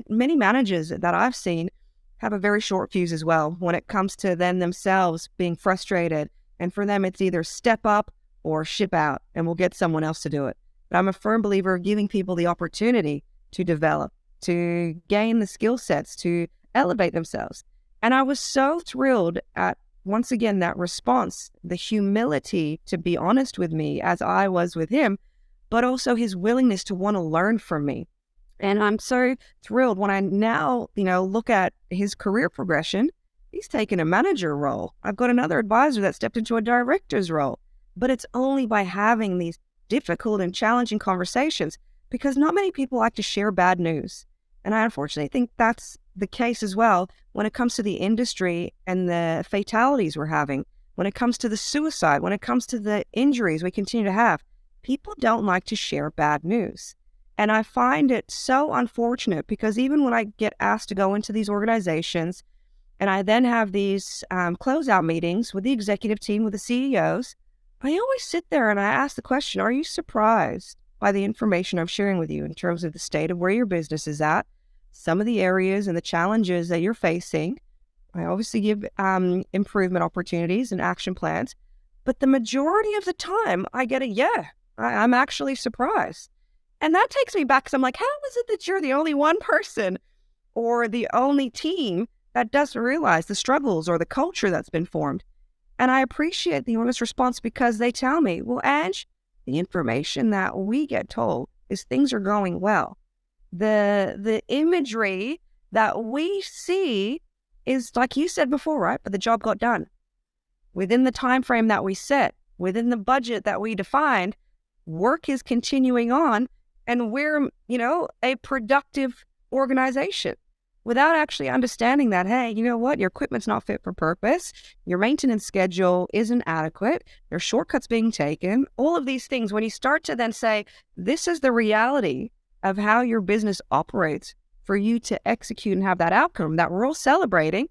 managers that I've seen have a very short fuse as well when it comes to them themselves being frustrated. And for them, it's either step up or ship out, and we'll get someone else to do it. But I'm a firm believer of giving people the opportunity to develop, to gain the skill sets, to elevate themselves. And I was so thrilled at, once again, that response, the humility to be honest with me as I was with him, but also his willingness to want to learn from me. And I'm so thrilled when I now, look at his career progression. He's taken a manager role. I've got another advisor that stepped into a director's role. But it's only by having these difficult and challenging conversations, because not many people like to share bad news. And I unfortunately think that's the case as well when it comes to the industry and the fatalities we're having, when it comes to the suicide, when it comes to the injuries we continue to have. People don't like to share bad news. And I find it so unfortunate, because even when I get asked to go into these organizations and I then have these closeout meetings with the executive team, with the CEOs, I always sit there and I ask the question, are you surprised by the information I'm sharing with you in terms of the state of where your business is at, some of the areas and the challenges that you're facing? I obviously give improvement opportunities and action plans, but the majority of the time I get a yeah, I'm actually surprised. And that takes me back, because I'm like, how is it that you're the only one person or the only team that doesn't realize the struggles or the culture that's been formed? And I appreciate the honest response, because they tell me, well, Ange, the information that we get told is things are going well. The imagery that we see is, like you said before, right? But the job got done within the time frame that we set, within the budget that we defined. Work is continuing on, and we're, a productive organization, without actually understanding that, hey, you know what? Your equipment's not fit for purpose. Your maintenance schedule isn't adequate. There's shortcuts being taken. All of these things, when you start to then say, this is the reality of how your business operates for you to execute and have that outcome that we're all celebrating,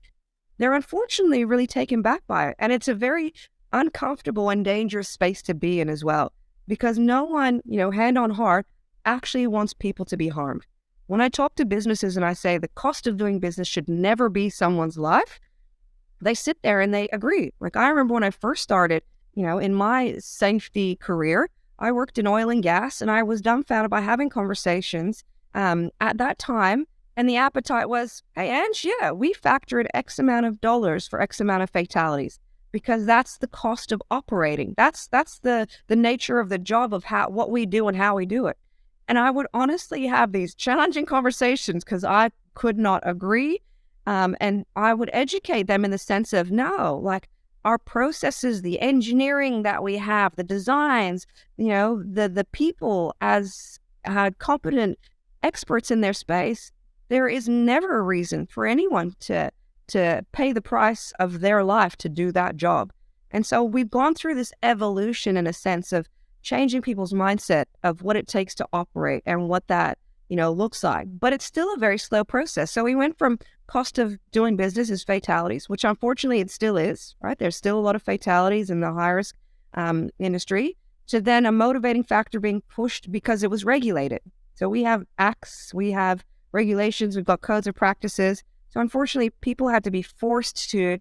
they're unfortunately really taken back by it. And it's a very uncomfortable and dangerous space to be in as well, because no one, hand on heart, actually wants people to be harmed. When I talk to businesses and I say the cost of doing business should never be someone's life, they sit there and they agree. Like, I remember when I first started, in my safety career, I worked in oil and gas, and I was dumbfounded by having conversations at that time. And the appetite was, hey, Ange, yeah, we factored X amount of dollars for X amount of fatalities, because that's the cost of operating. That's the nature of the job of what we do and how we do it. And I would honestly have these challenging conversations because I could not agree. And I would educate them in the sense of, no, like, our processes, the engineering that we have, the designs, the people as competent experts in their space, there is never a reason for anyone to pay the price of their life to do that job. And so we've gone through this evolution in a sense of changing people's mindset of what it takes to operate and what that, looks like. But it's still a very slow process. So we went from cost of doing business is fatalities, which unfortunately it still is, right? There's still a lot of fatalities in the high risk industry, to then a motivating factor being pushed because it was regulated. So we have acts, we have regulations, we've got codes of practices. So unfortunately, people had to be forced to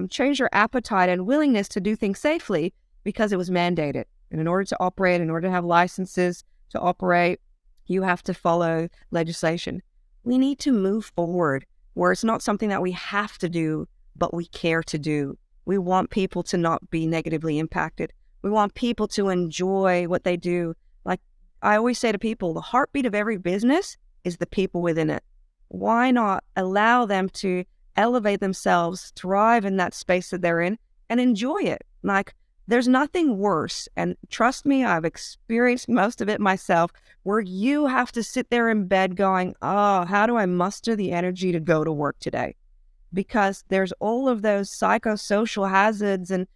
change their appetite and willingness to do things safely because it was mandated. And in order to operate, in order to have licenses to operate, you have to follow legislation. We need to move forward where it's not something that we have to do, but we care to do. We want people to not be negatively impacted. We want people to enjoy what they do. Like I always say to people, the heartbeat of every business is the people within it. Why not allow them to elevate themselves, thrive in that space that they're in, and enjoy it? Like, there's nothing worse, and trust me, I've experienced most of it myself, where you have to sit there in bed going, oh, how do I muster the energy to go to work today? Because there's all of those psychosocial hazards and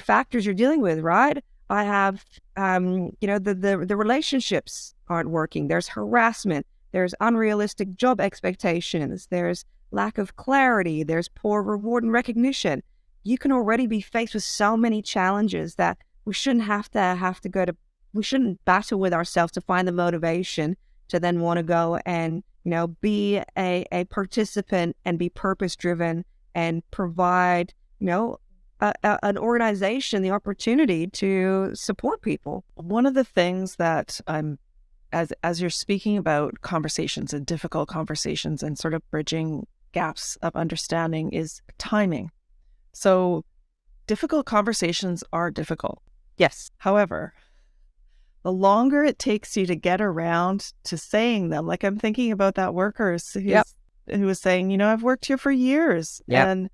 factors you're dealing with, right? I have, the relationships aren't working. There's harassment. There's unrealistic job expectations. There's lack of clarity. There's poor reward and recognition. you can already be faced with so many challenges that we shouldn't we shouldn't battle with ourselves to find the motivation to then want to go and, be a participant and be purpose driven and provide, an organization the opportunity to support people. One of the things that as you're speaking about conversations and difficult conversations and sort of bridging gaps of understanding is timing. So difficult conversations are difficult. Yes. However, the longer it takes you to get around to saying them, like I'm thinking about that worker who was saying, I've worked here for years. Yep. And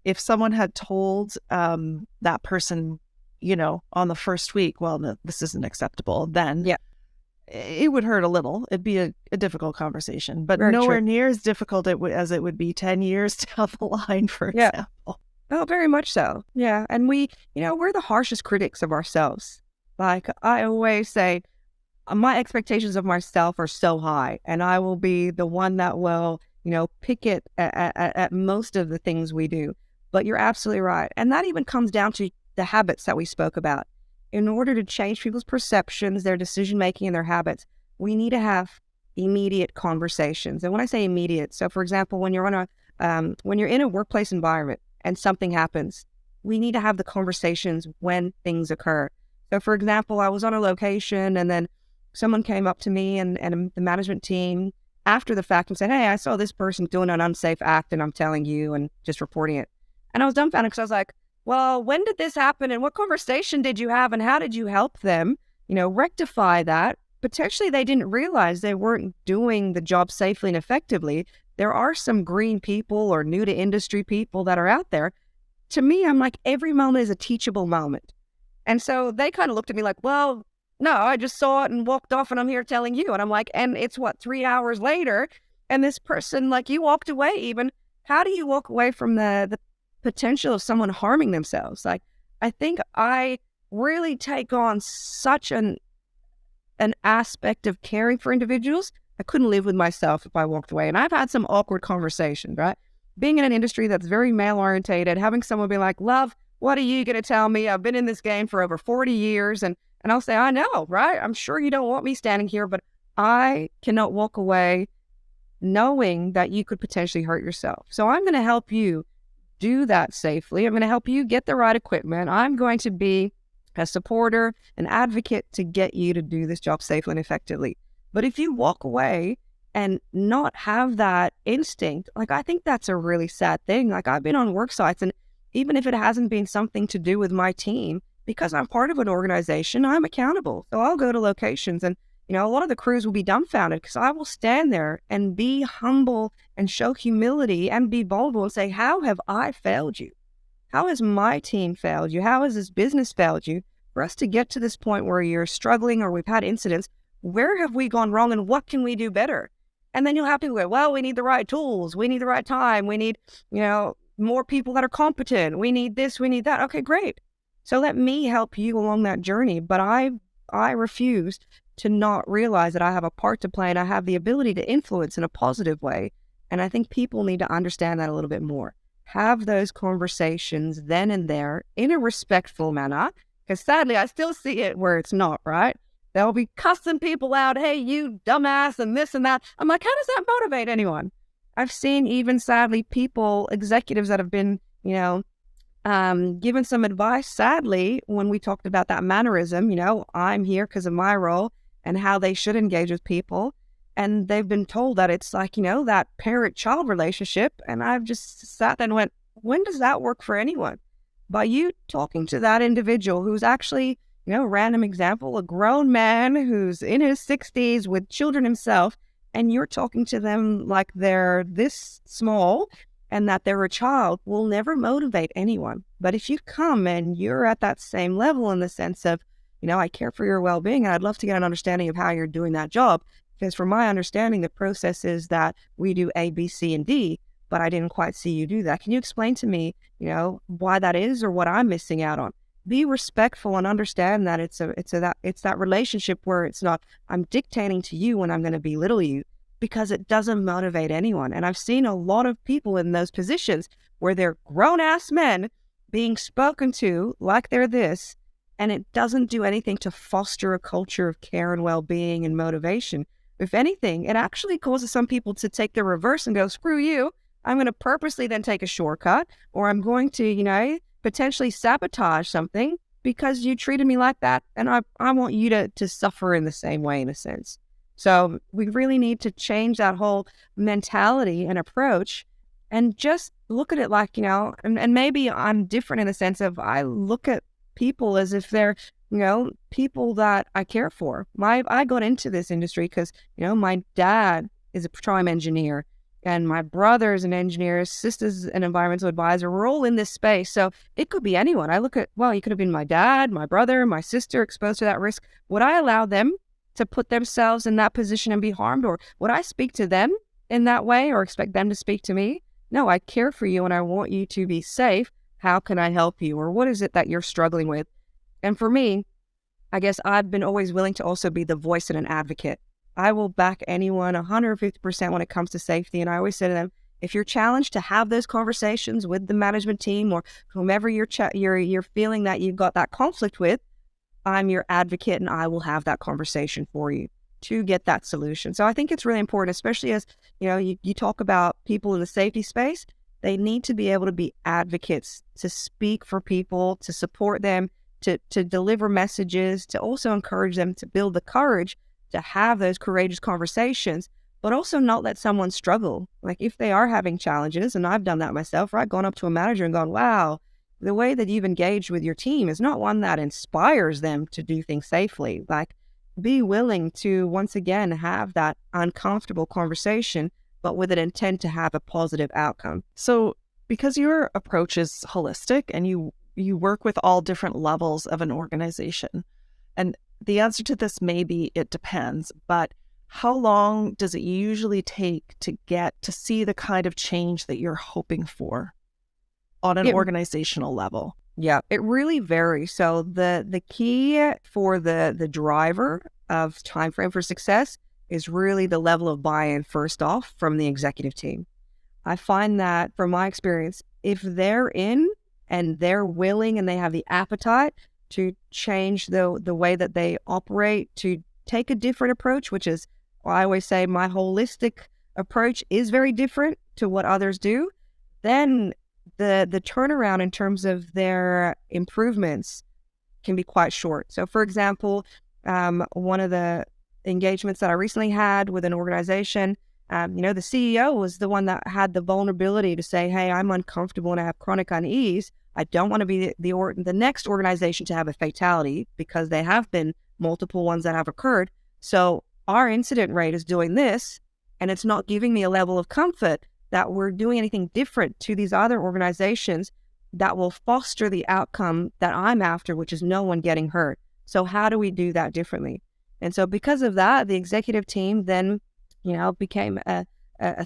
if someone had told that person, on the first week, well, no, this isn't acceptable, then it would hurt a little. It'd be a difficult conversation, but Very nowhere true. near as difficult as it would be 10 years down the line, for example. Oh, very much so. Yeah. And we're the harshest critics of ourselves. Like I always say, my expectations of myself are so high, and I will be the one that will, pick it at most of the things we do. But you're absolutely right. And that even comes down to the habits that we spoke about. In order to change people's perceptions, their decision-making, and their habits, we need to have immediate conversations. And when I say immediate, so for example, when you're in a workplace environment and something happens, we need to have the conversations when things occur. So for example, I was on a location and then someone came up to me and the management team after the fact and said, "Hey, I saw this person doing an unsafe act and I'm telling you," and just reporting it. And I was dumbfounded because I was like, well, when did this happen and what conversation did you have and how did you help them, rectify that? Potentially they didn't realize they weren't doing the job safely and effectively. There are some green people or new to industry people that are out there. To me, I'm like, every moment is a teachable moment. And so they kind of looked at me like, well, no, I just saw it and walked off and I'm here telling you. And I'm like, and it's 3 hours later. And this person, like, you walked away even. How do you walk away from the potential of someone harming themselves? Like, I think I really take on such an aspect of caring for individuals. I couldn't live with myself if I walked away. And I've had some awkward conversations, right? Being in an industry that's very male orientated, having someone be like, "Love, what are you going to tell me? I've been in this game for over 40 years. And I'll say, "I know, right? I'm sure you don't want me standing here, but I cannot walk away knowing that you could potentially hurt yourself. So I'm going to help you do that safely. I'm going to help you get the right equipment. I'm going to be a supporter, an advocate to get you to do this job safely and effectively." But if you walk away and not have that instinct, like, I think that's a really sad thing. Like, I've been on work sites, and even if it hasn't been something to do with my team, because I'm part of an organization, I'm accountable. So I'll go to locations and, a lot of the crews will be dumbfounded because I will stand there and be humble and show humility and be vulnerable and say, how have I failed you? How has my team failed you? How has this business failed you? For us to get to this point where you're struggling or we've had incidents, where have we gone wrong and what can we do better? And then you'll have people go, well, we need the right tools. We need the right time. We need, more people that are competent. We need this, we need that. Okay, great. So let me help you along that journey. But I refuse to not realize that I have a part to play and I have the ability to influence in a positive way. And I think people need to understand that a little bit more. Have those conversations then and there in a respectful manner, because sadly, I still see it where it's not, right? They'll be cussing people out. "Hey, you dumbass," and this and that. I'm like, how does that motivate anyone? I've seen even sadly people, executives that have been, given some advice, sadly, when we talked about that mannerism, I'm here because of my role and how they should engage with people. And they've been told that it's like, that parent-child relationship. And I've just sat there and went, when does that work for anyone? By you talking to that individual who's actually, random example, a grown man who's in his 60s with children himself, and you're talking to them like they're this small and that they're a child, will never motivate anyone. But if you come and you're at that same level in the sense of, I care for your well-being and I'd love to get an understanding of how you're doing that job, because from my understanding, the process is that we do A, B, C, and D, but I didn't quite see you do that. Can you explain to me, why that is or what I'm missing out on? Be respectful and understand that it's that relationship where it's not, I'm dictating to you when I'm going to belittle you. because it doesn't motivate anyone. And I've seen a lot of people in those positions where they're grown-ass men being spoken to like they're this, and it doesn't do anything to foster a culture of care and well-being and motivation. If anything, it actually causes some people to take the reverse and go, screw you, I'm going to purposely then take a shortcut, or I'm going to, potentially sabotage something because you treated me like that, and I want you to suffer in the same way, in a sense. So we really need to change that whole mentality and approach and just look at it like, and maybe I'm different in the sense of I look at people as if they're, people that I care for. I got into this industry because, my dad is a petroleum engineer and my brother is an engineer, sister's an environmental advisor. We're all in this space. So it could be anyone. I look at, well, you could have been my dad, my brother, my sister exposed to that risk. Would I allow them to put themselves in that position and be harmed? Or would I speak to them in that way or expect them to speak to me? No, I care for you and I want you to be safe. How can I help you? Or what is it that you're struggling with? And for me, I guess I've been always willing to also be the voice and an advocate. I will back anyone 150% when it comes to safety. And I always say to them, if you're challenged to have those conversations with the management team or whomever you're feeling that you've got that conflict with, I'm your advocate and I will have that conversation for you to get that solution. So I think it's really important, especially as, you talk about people in the safety space, they need to be able to be advocates, to speak for people, to support them, to deliver messages, to also encourage them to build the courage to have those courageous conversations, but also not let someone struggle. Like if they are having challenges, and I've done that myself, right? Gone up to a manager and gone, wow, the way that you've engaged with your team is not one that inspires them to do things safely. Like be willing to, once again, have that uncomfortable conversation, but with an intent to have a positive outcome. So because your approach is holistic and you work with all different levels of an organization, and the answer to this may be it depends, but how long does it usually take to get to see the kind of change that you're hoping for on an organizational level? Yeah, it really varies. So the key for the driver of time frame for success is really the level of buy-in, first off, from the executive team. I find that from my experience, if they're in and they're willing and they have the appetite to change the way that they operate, to take a different approach, which is, I always say my holistic approach is very different to what others do, then the turnaround in terms of their improvements can be quite short. So for example, one of the engagements that I recently had with an organization, the CEO was the one that had the vulnerability to say, hey, I'm uncomfortable and I have chronic unease. I don't want to be the next organization to have a fatality, because they have been multiple ones that have occurred. So our incident rate is doing this, and it's not giving me a level of comfort that we're doing anything different to these other organizations that will foster the outcome that I'm after, which is no one getting hurt. So how do we do that differently? And so because of that, the executive team then, became a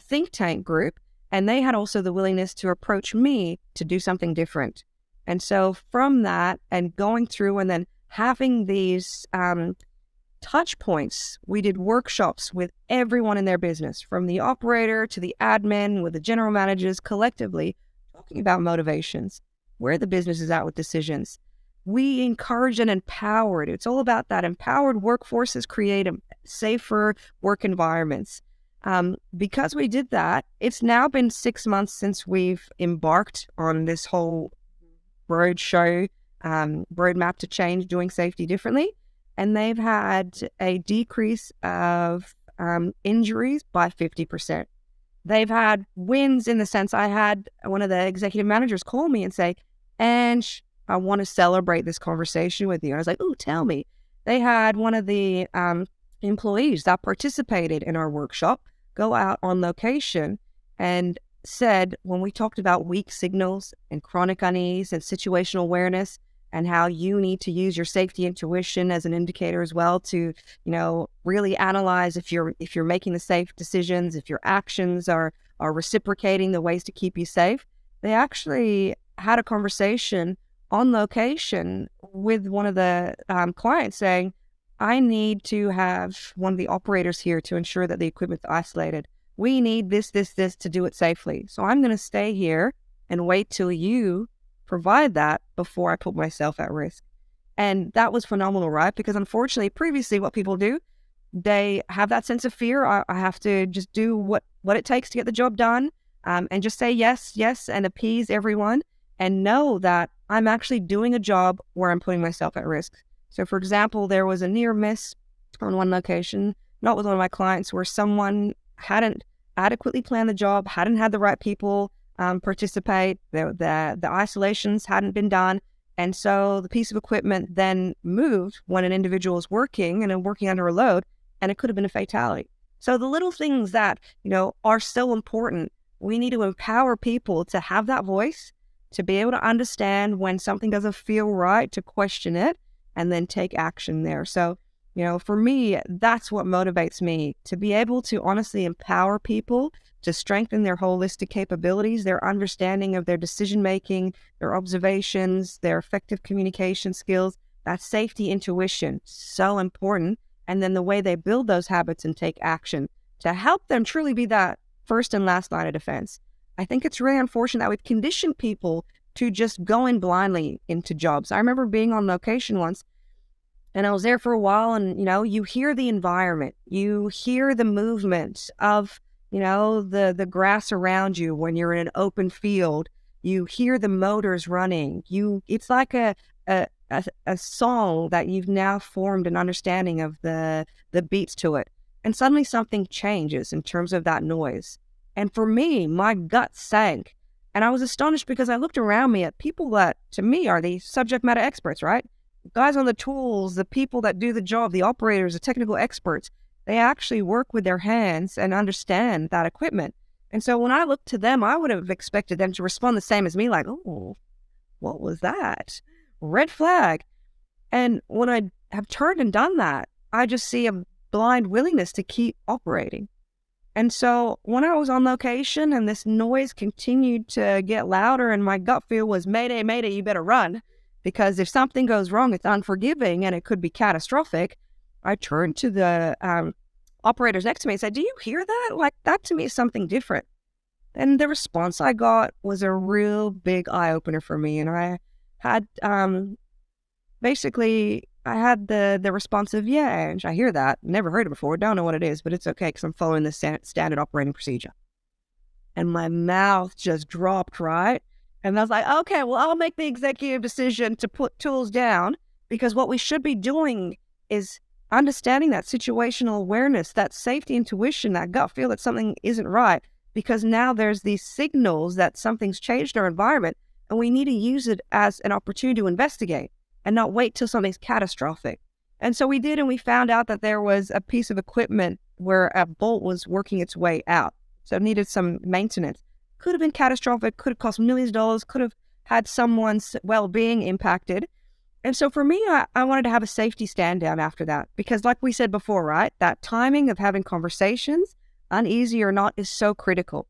think tank group, and they had also the willingness to approach me to do something different. And so from that and going through and then having these touch points, we did workshops with everyone in their business, from the operator to the admin, with the general managers, collectively talking about motivations, where the business is at with decisions. We encouraged and empowered. It's all about that. Empowered workforces create safer work environments. Because we did that, it's now been 6 months since we've embarked on this whole roadshow, roadmap to change, doing safety differently. And they've had a decrease of injuries by 50%. They've had wins in the sense, I had one of the executive managers call me and say, Ange, I want to celebrate this conversation with you. I was like, oh, tell me. They had one of the employees that participated in our workshop go out on location and said, when we talked about weak signals and chronic unease and situational awareness, and how you need to use your safety intuition as an indicator as well to, really analyze if you're making the safe decisions, if your actions are reciprocating the ways to keep you safe. They actually had a conversation on location with one of the clients saying, I need to have one of the operators here to ensure that the equipment's isolated. We need this to do it safely. So I'm going to stay here and wait till you provide that before I put myself at risk. And that was phenomenal, right? Because unfortunately, previously, what people do, they have that sense of fear. I have to just do what it takes to get the job done, and just say yes, yes, and appease everyone, and know that I'm actually doing a job where I'm putting myself at risk. So, for example, there was a near miss on one location, not with one of my clients, where someone hadn't adequately planned the job, hadn't had the right people participate, the isolations hadn't been done. And so the piece of equipment then moved when an individual is working and working under a load, and it could have been a fatality. So the little things that, are so important, we need to empower people to have that voice, to be able to understand when something doesn't feel right, to question it, and then take action there. So, for me, that's what motivates me, to be able to honestly empower people to strengthen their holistic capabilities, their understanding of their decision-making, their observations, their effective communication skills, that safety intuition, so important. And then the way they build those habits and take action to help them truly be that first and last line of defense. I think it's really unfortunate that we've conditioned people to just go in blindly into jobs. I remember being on location once, and I was there for a while, and, you hear the environment, you hear the movement of, the grass around you when you're in an open field, you hear the motors running, it's like a song that you've now formed an understanding of the beats to it. And suddenly something changes in terms of that noise. And for me, my gut sank. And I was astonished because I looked around me at people that, to me, are the subject matter experts, right? Guys on the tools, the people that do the job, the operators, the technical experts, they actually work with their hands and understand that equipment. And so when I looked to them, I would have expected them to respond the same as me, like, oh, what was that? Red flag. And when I have turned and done that, I just see a blind willingness to keep operating. And so when I was on location and this noise continued to get louder and my gut feel was, mayday, mayday, you better run. Because if something goes wrong, it's unforgiving and it could be catastrophic. I turned to the operators next to me and said, do you hear that? Like, that to me is something different. And the response I got was a real big eye-opener for me. And I had basically, I had the response of, yeah, I hear that. Never heard it before. Don't know what it is, but it's okay because I'm following the standard operating procedure. And my mouth just dropped, right? And I was like, okay, well, I'll make the executive decision to put tools down, because what we should be doing is understanding that situational awareness, that safety intuition, that gut feel that something isn't right, because now there's these signals that something's changed our environment, and we need to use it as an opportunity to investigate and not wait till something's catastrophic. And so we did, and we found out that there was a piece of equipment where a bolt was working its way out. So it needed some maintenance. Could have been catastrophic, could have cost millions of dollars, could have had someone's well-being impacted. And so for me, I wanted to have a safety stand down after that, because like we said before, right, that timing of having conversations, uneasy or not, is so critical.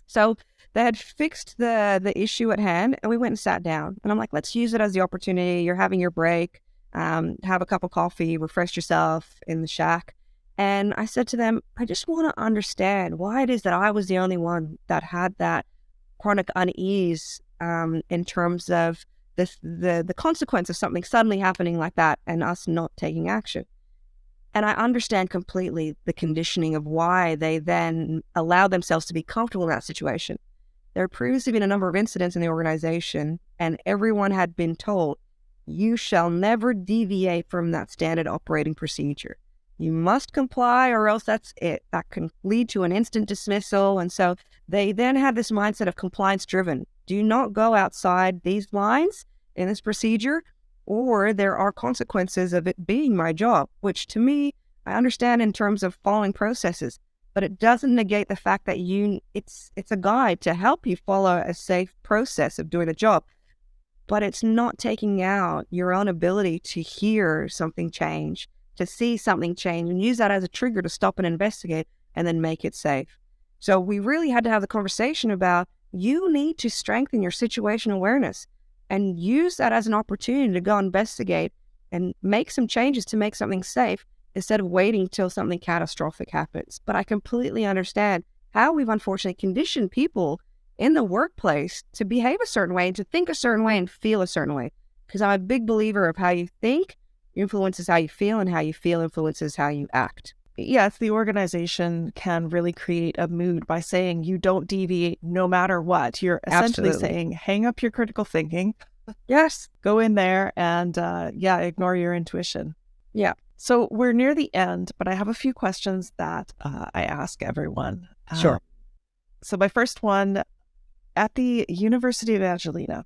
So they had fixed the issue at hand, and we went and sat down. And I'm like, let's use it as the opportunity. You're having your break, have a cup of coffee, refresh yourself in the shack. And I said to them, I just want to understand why it is that I was the only one that had that chronic unease in terms of the consequence of something suddenly happening like that and us not taking action. And I understand completely the conditioning of why they then allow themselves to be comfortable in that situation. There had previously been a number of incidents in the organization, and everyone had been told, you shall never deviate from that standard operating procedure. You must comply, or else that's it. That can lead to an instant dismissal. And so they then had this mindset of compliance driven. Do not go outside these lines in this procedure, or there are consequences of it being my job, which to me, I understand in terms of following processes, but it doesn't negate the fact that it's a guide to help you follow a safe process of doing the job. But it's not taking out your own ability to hear something change, to see something change, and use that as a trigger to stop and investigate and then make it safe. So we really had to have the conversation about, you need to strengthen your situational awareness and use that as an opportunity to go investigate and make some changes to make something safe instead of waiting till something catastrophic happens. But I completely understand how we've unfortunately conditioned people in the workplace to behave a certain way and to think a certain way and feel a certain way. Because I'm a big believer of how you think influences how you feel, and how you feel influences how you act. Yes, the organization can really create a mood by saying you don't deviate no matter what. You're essentially saying, hang up your critical thinking. Yes. Go in there and, ignore your intuition. Yeah. So we're near the end, but I have a few questions that I ask everyone. Sure. So my first one, at the University of Angelina,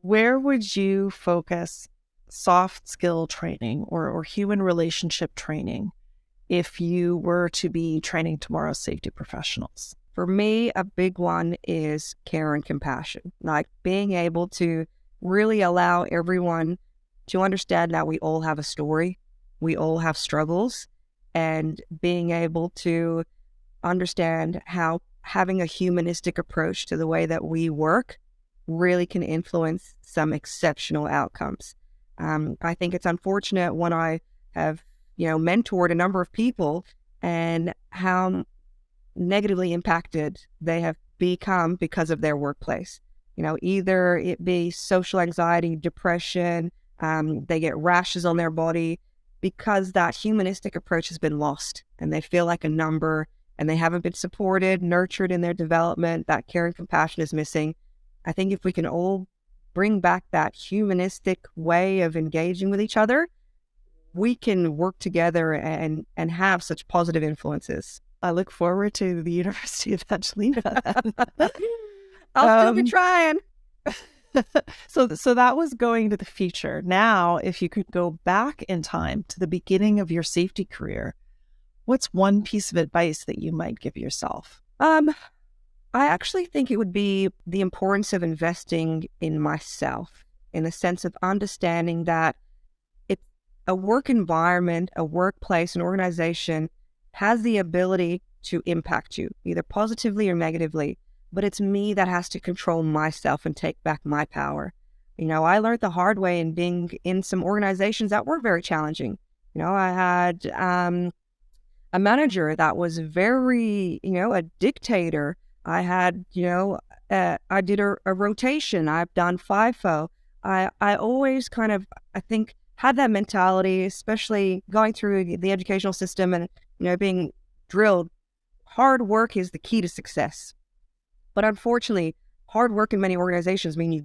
where would you focus soft skill training or human relationship training if you were to be training tomorrow's safety professionals? For me, a big one is care and compassion, like being able to really allow everyone to understand that we all have a story, we all have struggles, and being able to understand how having a humanistic approach to the way that we work really can influence some exceptional outcomes. I think it's unfortunate when I have, mentored a number of people and how negatively impacted they have become because of their workplace. Either it be social anxiety, depression, they get rashes on their body because that humanistic approach has been lost and they feel like a number and they haven't been supported, nurtured in their development. That care and compassion is missing. I think if we can all bring back that humanistic way of engaging with each other, we can work together and have such positive influences. I look forward to the University of Angelina. I'll still be trying. So that was going to the future. Now, if you could go back in time to the beginning of your safety career, what's one piece of advice that you might give yourself? I actually think it would be the importance of investing in myself, in the sense of understanding that it's a work environment, a workplace, an organization has the ability to impact you, either positively or negatively. But it's me that has to control myself and take back my power. I learned the hard way in being in some organizations that were very challenging. I had a manager that was very, a dictator. I had, I did a rotation. I've done FIFO. I always kind of, I think, had that mentality, especially going through the educational system and, being drilled. Hard work is the key to success. But unfortunately, hard work in many organizations mean you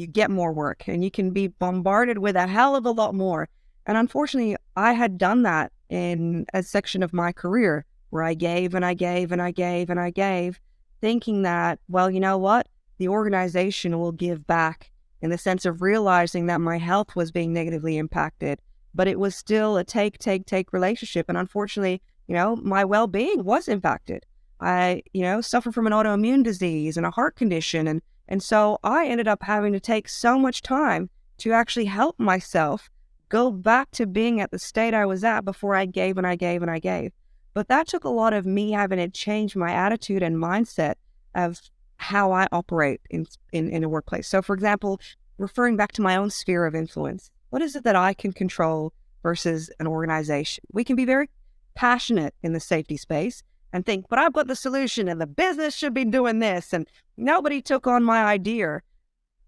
get more work and you can be bombarded with a hell of a lot more. And unfortunately, I had done that in a section of my career where I gave and I gave and I gave and I gave, thinking that, well, you know what? The organization will give back, in the sense of realizing that my health was being negatively impacted, but it was still a take relationship. And unfortunately, my well-being was impacted. I, suffer from an autoimmune disease and a heart condition. And so I ended up having to take so much time to actually help myself go back to being at the state I was at before I gave and I gave and I gave. But that took a lot of me having to change my attitude and mindset of how I operate in a workplace. So, for example, referring back to my own sphere of influence, what is it that I can control versus an organization? We can be very passionate in the safety space and think, but I've got the solution and the business should be doing this and nobody took on my idea.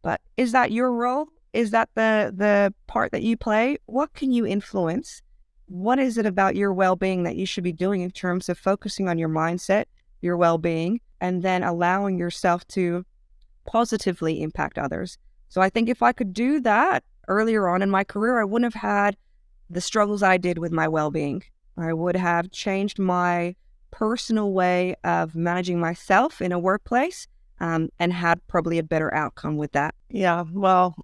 But is that your role? Is that the part that you play? What can you influence? What is it about your well-being that you should be doing in terms of focusing on your mindset, your well-being, and then allowing yourself to positively impact others? So I think if I could do that earlier on in my career, I wouldn't have had the struggles I did with my well-being. I would have changed my personal way of managing myself in a workplace and had probably a better outcome with that. Yeah, well,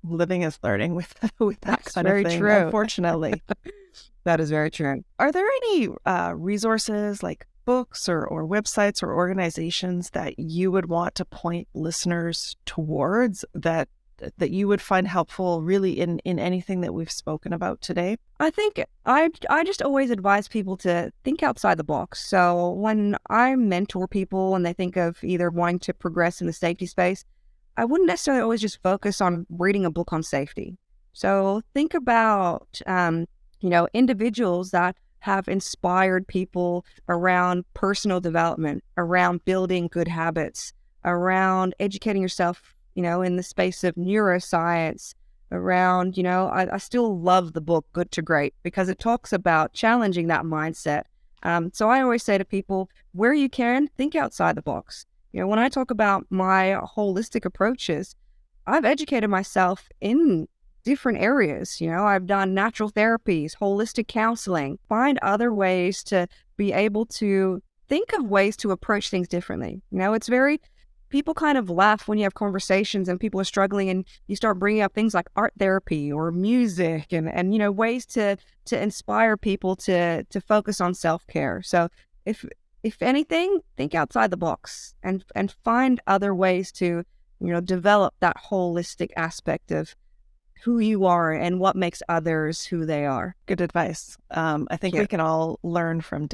living is learning with that That's kind of very thing, true. Unfortunately. That is very true. Are there any resources like books or websites or organizations that you would want to point listeners towards that you would find helpful really in anything that we've spoken about today? I think I just always advise people to think outside the box. So when I mentor people and they think of either wanting to progress in the safety space, I wouldn't necessarily always just focus on reading a book on safety. So think about, individuals that have inspired people around personal development, around building good habits, around educating yourself, in the space of neuroscience, around, I still love the book Good to Great because it talks about challenging that mindset. So I always say to people, where you can, think outside the box. When I talk about my holistic approaches, I've educated myself in different areas. I've done natural therapies, holistic counseling, find other ways to be able to think of ways to approach things differently. It's very, people kind of laugh when you have conversations and people are struggling and you start bringing up things like art therapy or music and ways to inspire people to focus on self-care. So if anything, think outside the box and find other ways to, develop that holistic aspect of who you are and what makes others who they are. Good advice. I think we can all learn from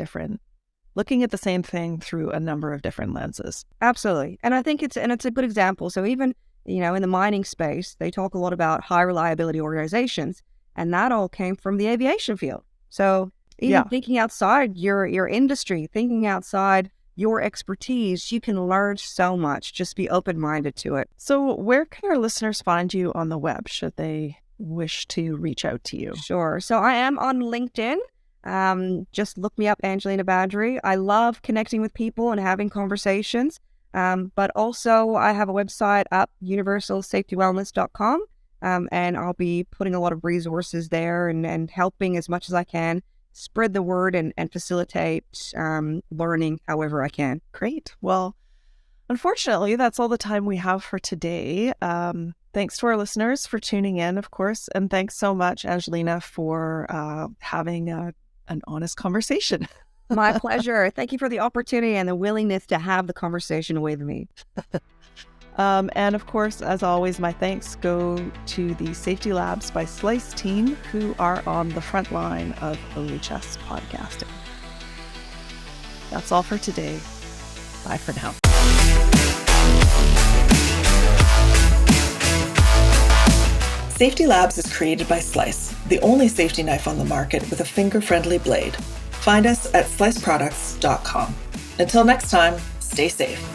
looking at the same thing through a number of different lenses. Absolutely. And I think it's a good example. So even, in the mining space, they talk a lot about high reliability organizations, and that all came from the aviation field. So even thinking outside your industry, thinking outside your expertise, you can learn so much. Just be open-minded to it. So where can our listeners find you on the web should they wish to reach out to you? Sure. So I am on LinkedIn. Just look me up, Angelina Badri. I love connecting with people and having conversations. But also I have a website up, universalsafetywellness.com. And I'll be putting a lot of resources there and helping as much as I can spread the word and facilitate learning however I can. Great. Well, unfortunately, that's all the time we have for today. Thanks to our listeners for tuning in, of course. And thanks so much, Angelina, for having an honest conversation. My pleasure. Thank you for the opportunity and the willingness to have the conversation with me. And of course, as always, my thanks go to the Safety Labs by Slice team who are on the front line of OHS podcasting. That's all for today. Bye for now. Safety Labs is created by Slice, the only safety knife on the market with a finger-friendly blade. Find us at sliceproducts.com. Until next time, stay safe.